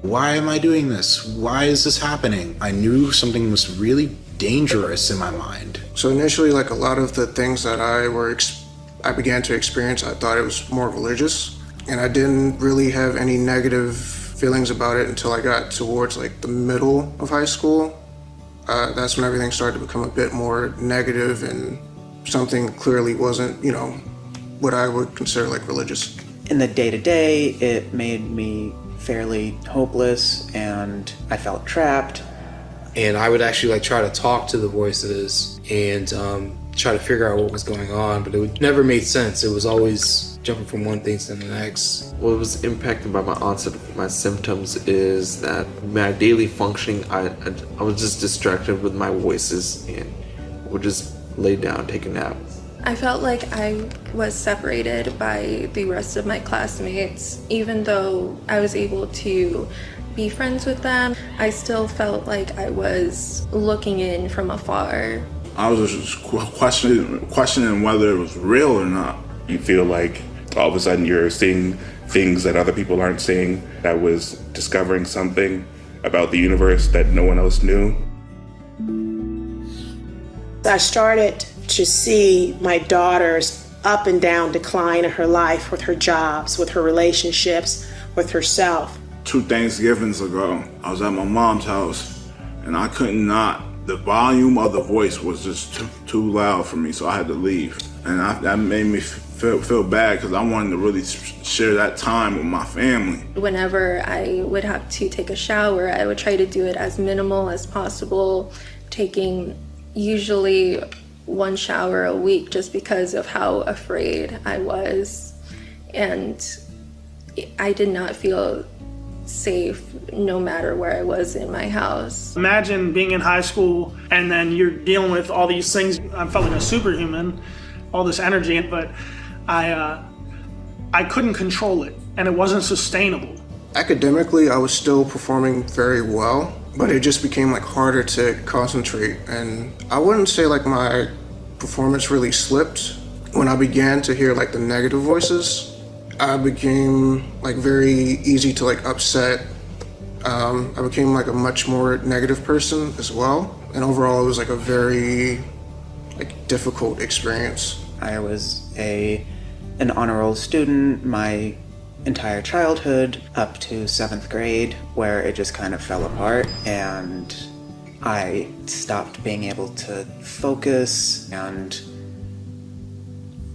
Why am I doing this? Why is this happening? I knew something was really dangerous in my mind. So initially, like a lot of the things that I began to experience, I thought it was more religious, and I didn't really have any negative feelings about it until I got towards like the middle of high school. That's when everything started to become a bit more negative, and something clearly wasn't, what I would consider like religious. In the day-to-day, it made me fairly hopeless, and I felt trapped. And I would actually try to talk to the voices and try to figure out what was going on, but it never made sense. It was always jumping from one thing to the next. What was impacted by my onset of my symptoms is that my daily functioning, I was just distracted with my voices and would just lay down, take a nap. I felt like I was separated by the rest of my classmates. Even though I was able to be friends with them, I still felt like I was looking in from afar. I was just questioning whether it was real or not. You feel like all of a sudden you're seeing things that other people aren't seeing, that was discovering something about the universe that no one else knew. I started to see my daughter's up and down decline in her life, with her jobs, with her relationships, with herself. 2 Thanksgivings ago, I was at my mom's house, and I could not. The volume of the voice was just too loud for me, so I had to leave. And that made me feel bad because I wanted to really share that time with my family. Whenever I would have to take a shower, I would try to do it as minimal as possible, taking usually 1 shower a week just because of how afraid I was. And I did not feel safe no matter where I was in my house. Imagine being in high school and then you're dealing with all these things. I felt like a superhuman, all this energy, but I couldn't control it, and it wasn't sustainable. Academically, I was still performing very well, but it just became harder to concentrate. And I wouldn't say my performance really slipped. When I began to hear the negative voices, I became very easy to upset. I became a much more negative person as well. And overall, it was a very difficult experience. I was an honor roll student my entire childhood up to 7th grade, where it just kind of fell apart, and I stopped being able to focus, and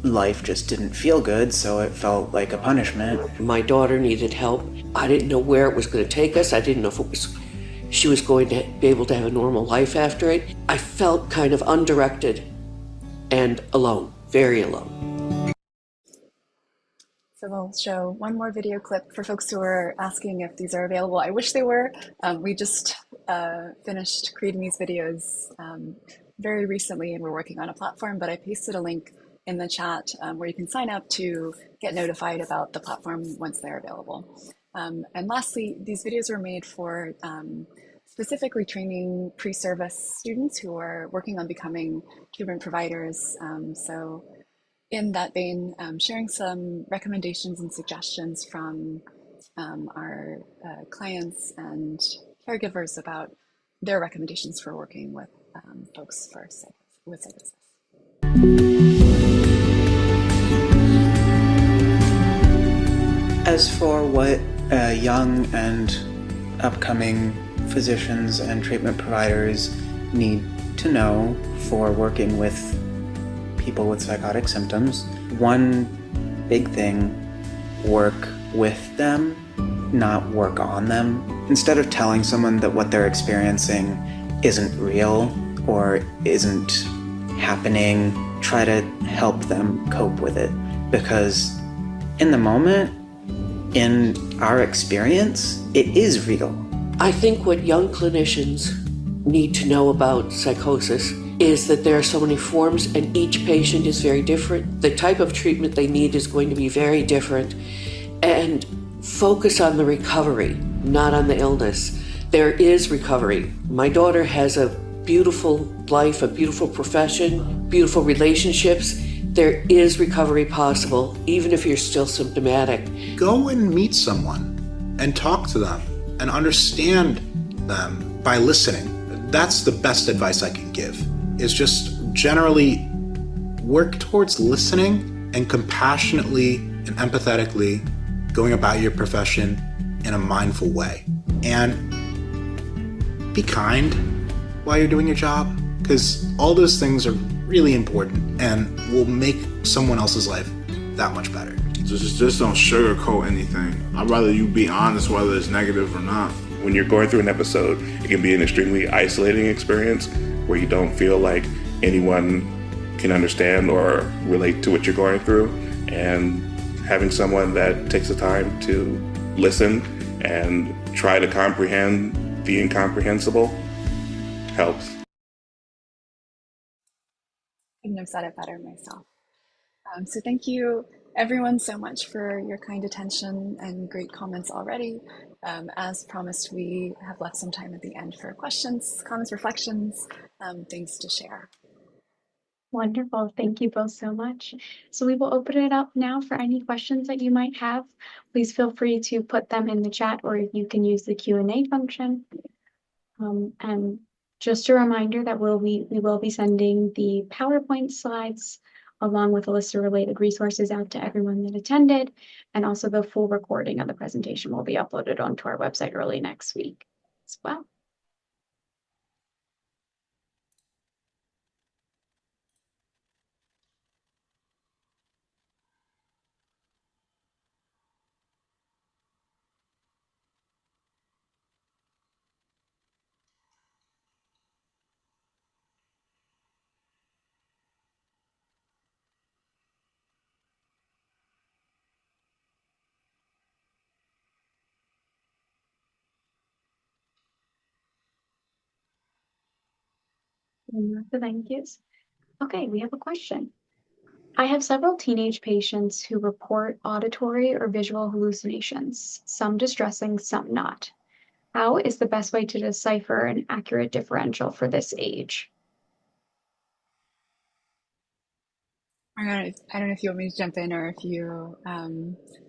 life just didn't feel good, so it felt like a punishment. My daughter needed help. I didn't know where it was going to take us. I didn't know if she was going to be able to have a normal life after it. I felt kind of undirected and alone, very alone. So we'll show one more video clip for folks who are asking if these are available. I wish they were. We just finished creating these videos very recently, and we're working on a platform, but I pasted a link in the chat where you can sign up to get notified about the platform once they're available. And lastly, these videos were made for specifically training pre-service students who are working on becoming treatment providers. So in that vein, sharing some recommendations and suggestions from our clients and caregivers about their recommendations for working with folks with psychosis. As for what young and upcoming physicians and treatment providers need to know for working with people with psychotic symptoms, one big thing, work with them, not work on them. Instead of telling someone that what they're experiencing isn't real or isn't happening, try to help them cope with it. Because in the moment, in our experience, it is real. I think what young clinicians need to know about psychosis is that there are so many forms and each patient is very different. The type of treatment they need is going to be very different. And focus on the recovery, not on the illness. There is recovery. My daughter has a beautiful life, a beautiful profession, beautiful relationships. There is recovery possible, even if you're still symptomatic. Go and meet someone and talk to them and understand them by listening. That's the best advice I can give, is just generally work towards listening and compassionately and empathetically going about your profession in a mindful way. And be kind while you're doing your job, because all those things are really important and will make someone else's life that much better. Just don't sugarcoat anything. I'd rather you be honest whether it's negative or not. When you're going through an episode, it can be an extremely isolating experience where you don't feel like anyone can understand or relate to what you're going through. And having someone that takes the time to listen and try to comprehend the incomprehensible helps. Couldn't have said it better myself. So thank you everyone so much for your kind attention and great comments already. As promised, we have left some time at the end for questions, comments, reflections, things to share. Wonderful. Thank you both so much. So we will open it up now for any questions that you might have. Please feel free to put them in the chat, or you can use the Q&A function. And just a reminder that we will be sending the PowerPoint slides along with a list of related resources out to everyone that attended. And also the full recording of the presentation will be uploaded onto our website early next week as well. The thank yous. Okay, we have a question. I have several teenage patients who report auditory or visual hallucinations, some distressing, some not. How is the best way to decipher an accurate differential for this age? I don't know if you want me to jump in or if you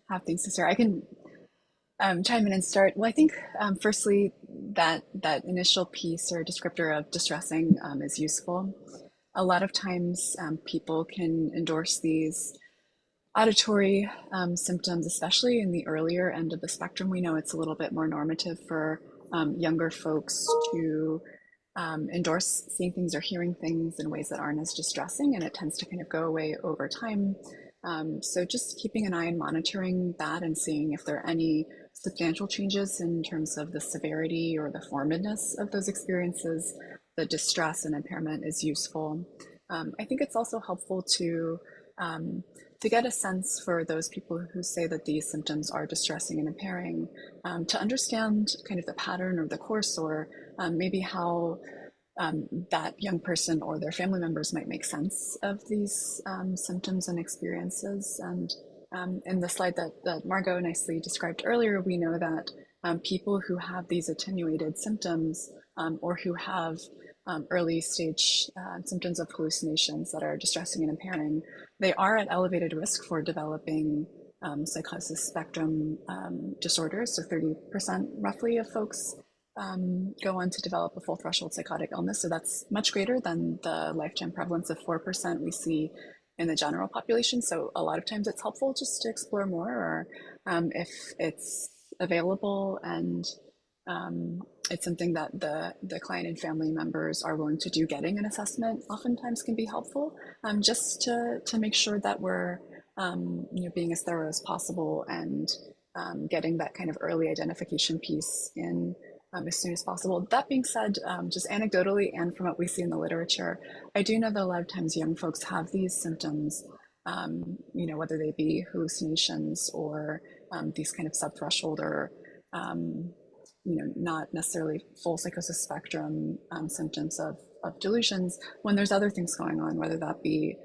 have things to start. I can chime in and start. Well, I think firstly that initial piece or descriptor of distressing is useful. A lot of times people can endorse these auditory symptoms, especially in the earlier end of the spectrum. We know it's a little bit more normative for younger folks to endorse seeing things or hearing things in ways that aren't as distressing, and it tends to kind of go away over time. So just keeping an eye and monitoring that and seeing if there are any substantial changes in terms of the severity or the formedness of those experiences, the distress and impairment is useful. I think it's also helpful to to get a sense for those people who say that these symptoms are distressing and impairing, to understand kind of the pattern or the course, or maybe how that young person or their family members might make sense of these symptoms and experiences. And in the slide that Margot nicely described earlier, we know that people who have these attenuated symptoms or who have early stage symptoms of hallucinations that are distressing and impairing, they are at elevated risk for developing psychosis spectrum disorders. So 30% roughly of folks go on to develop a full threshold psychotic illness. So that's much greater than the lifetime prevalence of 4% we see in the general population. So a lot of times it's helpful just to explore more, or if it's available and it's something that the client and family members are willing to do, getting an assessment oftentimes can be helpful, just to make sure that we're being as thorough as possible and getting that kind of early identification piece in as soon as possible. That being said, just anecdotally and from what we see in the literature, I do know that a lot of times young folks have these symptoms, whether they be hallucinations or these kind of subthreshold or not necessarily full psychosis spectrum symptoms of delusions, when there's other things going on, whether that be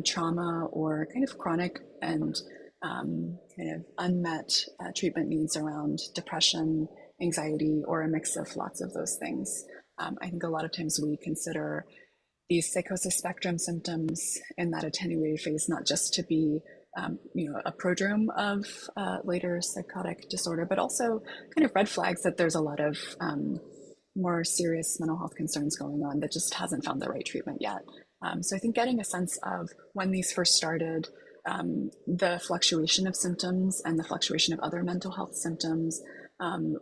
trauma or kind of chronic and kind of unmet treatment needs around depression, anxiety, or a mix of lots of those things. I think a lot of times we consider these psychosis spectrum symptoms in that attenuated phase not just to be a prodrome of later psychotic disorder, but also kind of red flags that there's a lot of more serious mental health concerns going on that just hasn't found the right treatment yet. So I think getting a sense of when these first started, the fluctuation of symptoms and the fluctuation of other mental health symptoms,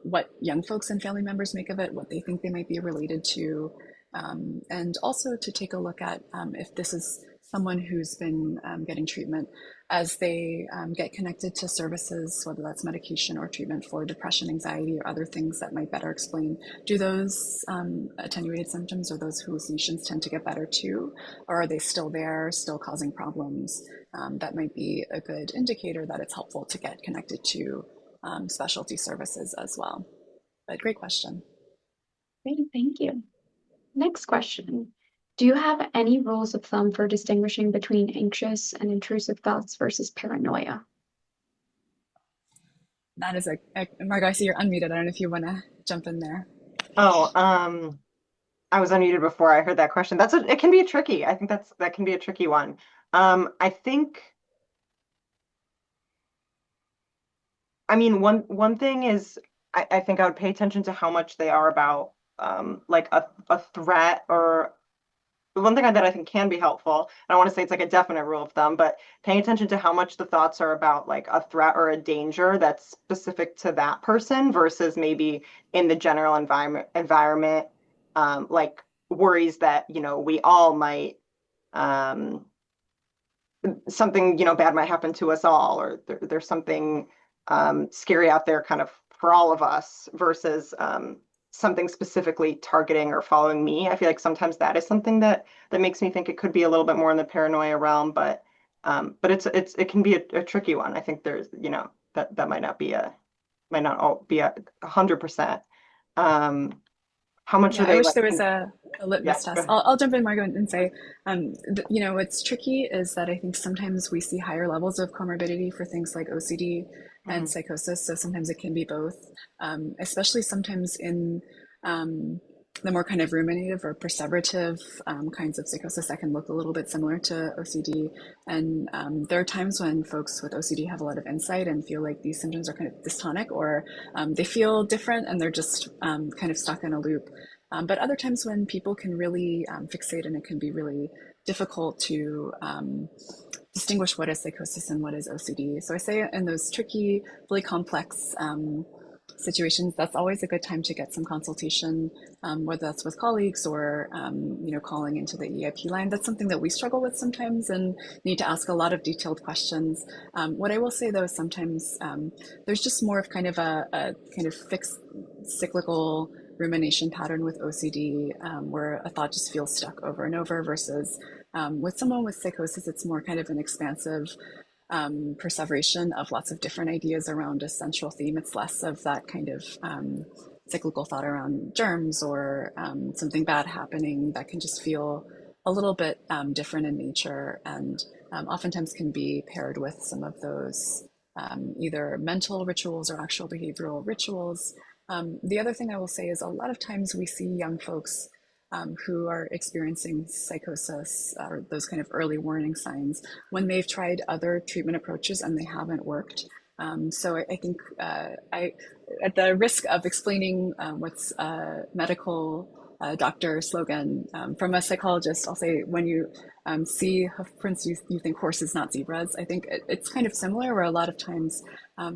what young folks and family members make of it, what they think they might be related to, and also to take a look at if this is someone who's been getting treatment as they get connected to services, whether that's medication or treatment for depression, anxiety, or other things that might better explain, do those attenuated symptoms or those hallucinations tend to get better too? Or are they still there, still causing problems? That might be a good indicator that it's helpful to get connected to specialty services as well. But great question. Great, thank you. Next question. Do you have any rules of thumb for distinguishing between anxious and intrusive thoughts versus paranoia? That is Margo, I see you're unmuted. I don't know if you want to jump in there. Oh, I was unmuted before I heard that question. It can be tricky. I think that can be a tricky one. I mean, one thing is I think I would pay attention to how much they are about like a threat, or one thing that I think can be helpful. I don't want to say it's like a definite rule of thumb, but paying attention to how much the thoughts are about like a threat or a danger that's specific to that person versus maybe in the general environment, like worries that, we all might, something, bad might happen to us all, or there's something scary out there kind of for all of us versus something specifically targeting or following me. I feel like sometimes that is something that makes me think it could be a little bit more in the paranoia realm, but it can be a tricky one. I think there's, that might not all be 100%. How much are they? I wish there was a litmus test. I'll jump in, Margo, and say, what's tricky is that I think sometimes we see higher levels of comorbidity for things like OCD and psychosis. So sometimes it can be both, especially sometimes in the more kind of ruminative or perseverative kinds of psychosis that can look a little bit similar to OCD. And there are times when folks with OCD have a lot of insight and feel like these symptoms are kind of dystonic, or they feel different and they're just kind of stuck in a loop. But other times when people can really fixate, and it can be really difficult to distinguish what is psychosis and what is OCD. So I say in those tricky, really complex situations, that's always a good time to get some consultation, whether that's with colleagues or calling into the EIP line. That's something that we struggle with sometimes and need to ask a lot of detailed questions. What I will say though is sometimes there's just more of kind of a kind of fixed cyclical rumination pattern with OCD, where a thought just feels stuck over and over, versus with someone with psychosis, it's more kind of an expansive perseveration of lots of different ideas around a central theme. It's less of that kind of cyclical thought around germs or something bad happening that can just feel a little bit different in nature, and oftentimes can be paired with some of those either mental rituals or actual behavioral rituals. The other thing I will say is a lot of times we see young folks who are experiencing psychosis or those kind of early warning signs when they've tried other treatment approaches and they haven't worked. So I think at the risk of explaining what's a medical doctor slogan, from a psychologist, I'll say when you see hoof prints, you think horses, not zebras. I think it's kind of similar, where a lot of times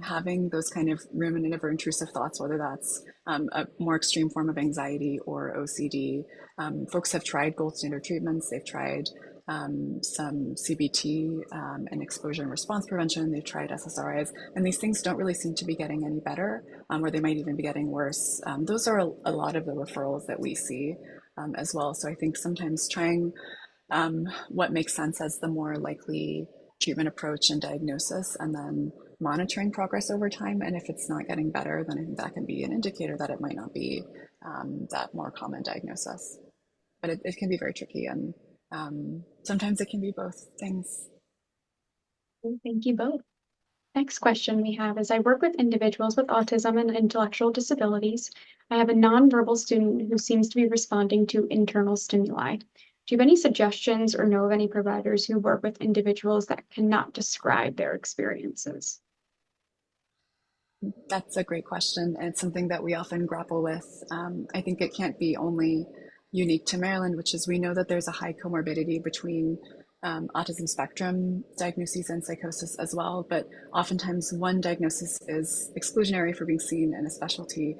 having those kind of ruminative or intrusive thoughts, whether that's a more extreme form of anxiety or OCD, folks have tried gold standard treatments. They've tried some CBT and exposure and response prevention. They've tried SSRIs, and these things don't really seem to be getting any better, or they might even be getting worse. Those are a lot of the referrals that we see as well. So I think sometimes trying what makes sense as the more likely treatment approach and diagnosis, and then monitoring progress over time. And if it's not getting better, then I think that can be an indicator that it might not be that more common diagnosis. But it can be very tricky, and sometimes it can be both things. Thank you both. Next question we have is, I work with individuals with autism and intellectual disabilities. I have a nonverbal student who seems to be responding to internal stimuli. Do you have any suggestions or know of any providers who work with individuals that cannot describe their experiences? That's a great question, and it's something that we often grapple with. I think it can't be only unique to Maryland, which is we know that there's a high comorbidity between autism spectrum diagnoses and psychosis as well, but oftentimes one diagnosis is exclusionary for being seen in a specialty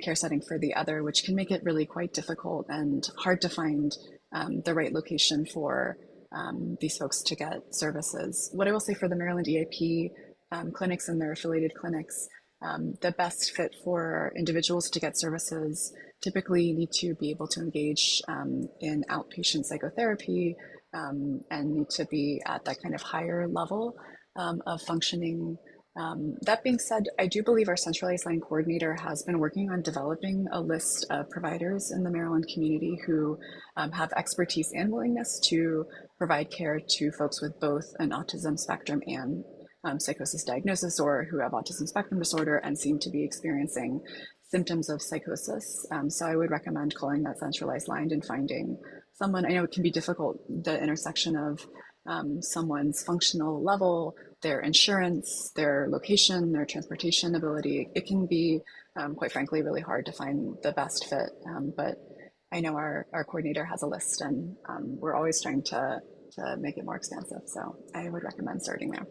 care setting for the other, which can make it really quite difficult and hard to find the right location for these folks to get services. What I will say for the Maryland EAP clinics and their affiliated clinics, the best fit for individuals to get services typically need to be able to engage in outpatient psychotherapy and need to be at that kind of higher level of functioning. That being said, I do believe our centralized line coordinator has been working on developing a list of providers in the Maryland community who have expertise and willingness to provide care to folks with both an autism spectrum and psychosis diagnosis, or who have autism spectrum disorder and seem to be experiencing symptoms of psychosis. So I would recommend calling that centralized line and finding someone. I know it can be difficult, the intersection of someone's functional level, their insurance, their location, their transportation ability. It can be, quite frankly, really hard to find the best fit. But I know our coordinator has a list, and we're always trying to make it more expansive. So I would recommend starting there.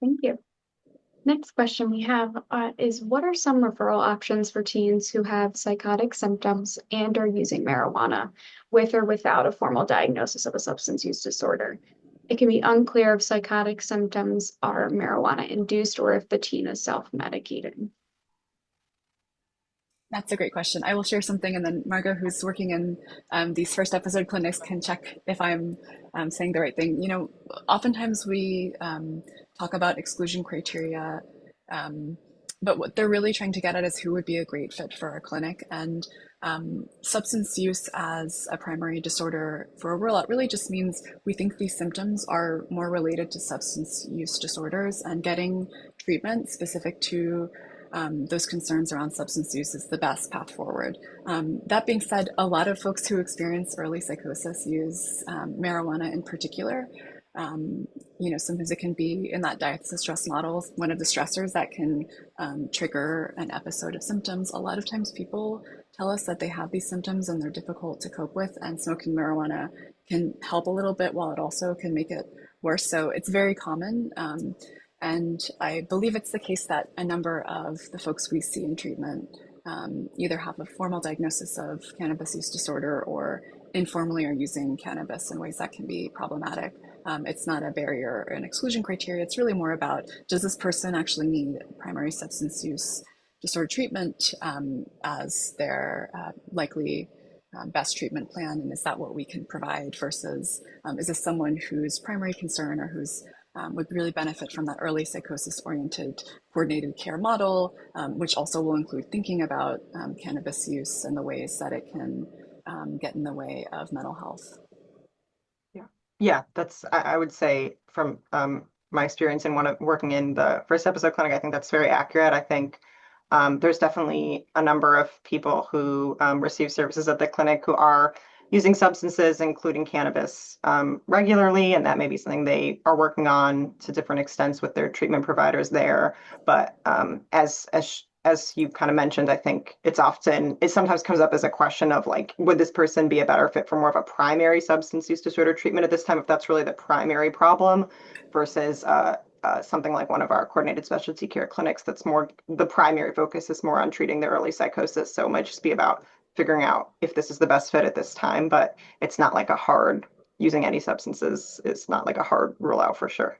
Thank you. Next question we have is, what are some referral options for teens who have psychotic symptoms and are using marijuana with or without a formal diagnosis of a substance use disorder? It can be unclear if psychotic symptoms are marijuana induced or if the teen is self-medicating. That's a great question. I will share something, and then Margot, who's working in these first episode clinics, can check if I'm saying the right thing. You know, oftentimes we talk about exclusion criteria, but what they're really trying to get at is who would be a great fit for our clinic. And substance use as a primary disorder for a rollout really just means we think these symptoms are more related to substance use disorders, and getting treatment specific to those concerns around substance use is the best path forward. That being said, a lot of folks who experience early psychosis use marijuana in particular. You know, sometimes it can be in that diathesis stress model, one of the stressors that can trigger an episode of symptoms. A lot of times people tell us that they have these symptoms and they're difficult to cope with, and smoking marijuana can help a little bit while it also can make it worse. So it's very common. And I believe it's the case that a number of the folks we see in treatment either have a formal diagnosis of cannabis use disorder or informally are using cannabis in ways that can be problematic. It's not a barrier or an exclusion criteria. It's really more about, does this person actually need primary substance use disorder treatment as their likely best treatment plan, and is that what we can provide, versus is this someone whose primary concern or whose would really benefit from that early psychosis-oriented coordinated care model, which also will include thinking about cannabis use and the ways that it can get in the way of mental health. Yeah, that's, I would say from my experience in working in the first episode clinic, I think that's very accurate. I think there's definitely a number of people who receive services at the clinic who are using substances, including cannabis, regularly, and that may be something they are working on to different extents with their treatment providers there. But as you kind of mentioned, I think it sometimes comes up as a question of like, would this person be a better fit for more of a primary substance use disorder treatment at this time, if that's really the primary problem, versus something like one of our coordinated specialty care clinics that's more, the primary focus is more on treating the early psychosis. So it might just be about figuring out if this is the best fit at this time, but it's not like a hard, using any substances is not like a hard rule out for sure.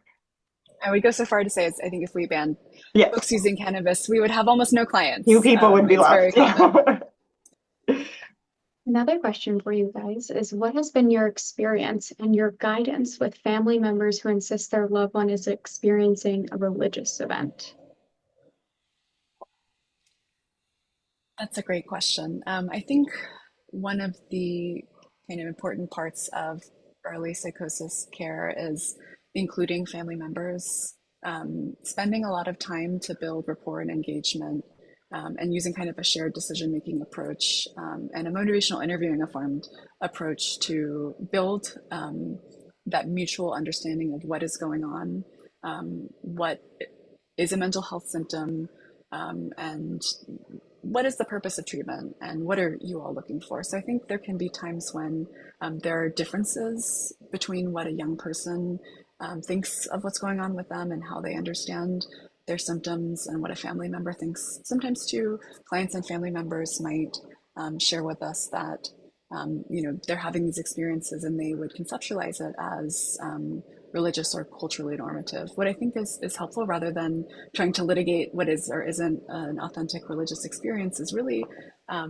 I would go so far to say, I think if we banned folks using cannabis, we would have almost no clients. Few people would be left. Very common. Another question for you guys is, what has been your experience and your guidance with family members who insist their loved one is experiencing a religious event? That's a great question. I think one of the kind of important parts of early psychosis care is including family members, spending a lot of time to build rapport and engagement, and using kind of a shared decision-making approach and a motivational interviewing informed approach to build that mutual understanding of what is going on, what is a mental health symptom, and what is the purpose of treatment, and what are you all looking for? So I think there can be times when there are differences between what a young person thinks of what's going on with them and how they understand their symptoms and what a family member thinks. Sometimes too, clients and family members might share with us that they're having these experiences and they would conceptualize it as religious or culturally normative. What I think is helpful, rather than trying to litigate what is or isn't an authentic religious experience, is really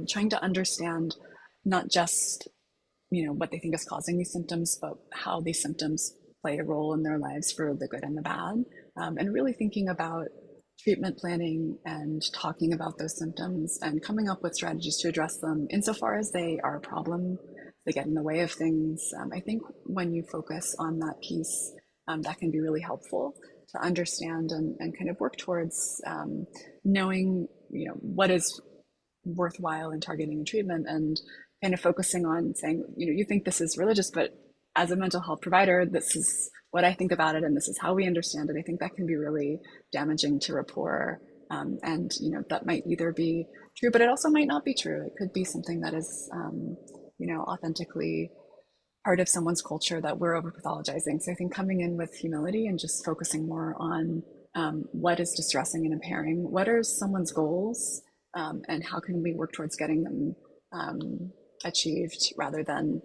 trying to understand not just what they think is causing these symptoms, but how these symptoms play a role in their lives for the good and the bad, and really thinking about treatment planning and talking about those symptoms and coming up with strategies to address them insofar as they are a problem, they get in the way of things. I think when you focus on that piece, that can be really helpful to understand and kind of work towards knowing what is worthwhile in targeting and treatment, and kind of focusing on saying, you think this is religious, but as a mental health provider, this is what I think about it, and this is how we understand it. I think that can be really damaging to rapport. And that might either be true, but it also might not be true. It could be something that is, authentically part of someone's culture that we're over pathologizing. So I think coming in with humility and just focusing more on what is distressing and impairing, what are someone's goals, and how can we work towards getting them achieved, rather than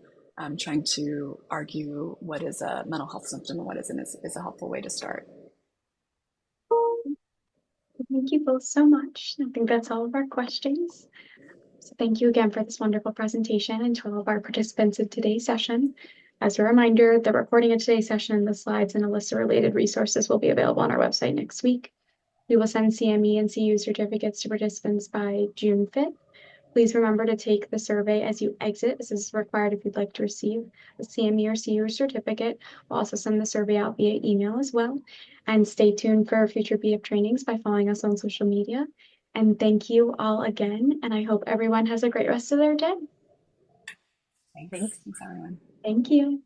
trying to argue what is a mental health symptom and what isn't, is a helpful way to start. Thank you both so much. I think that's all of our questions. So thank you again for this wonderful presentation, and to all of our participants in today's session. As a reminder, the recording of today's session, the slides, and a list of related resources will be available on our website next week. We will send CME and CU certificates to participants by June 5th. Please remember to take the survey as you exit. This is required if you'd like to receive a CME or CU certificate. We'll also send the survey out via email as well. And stay tuned for future BHIPP trainings by following us on social media. And thank you all again. And I hope everyone has a great rest of their day. Thanks everyone. Thank you.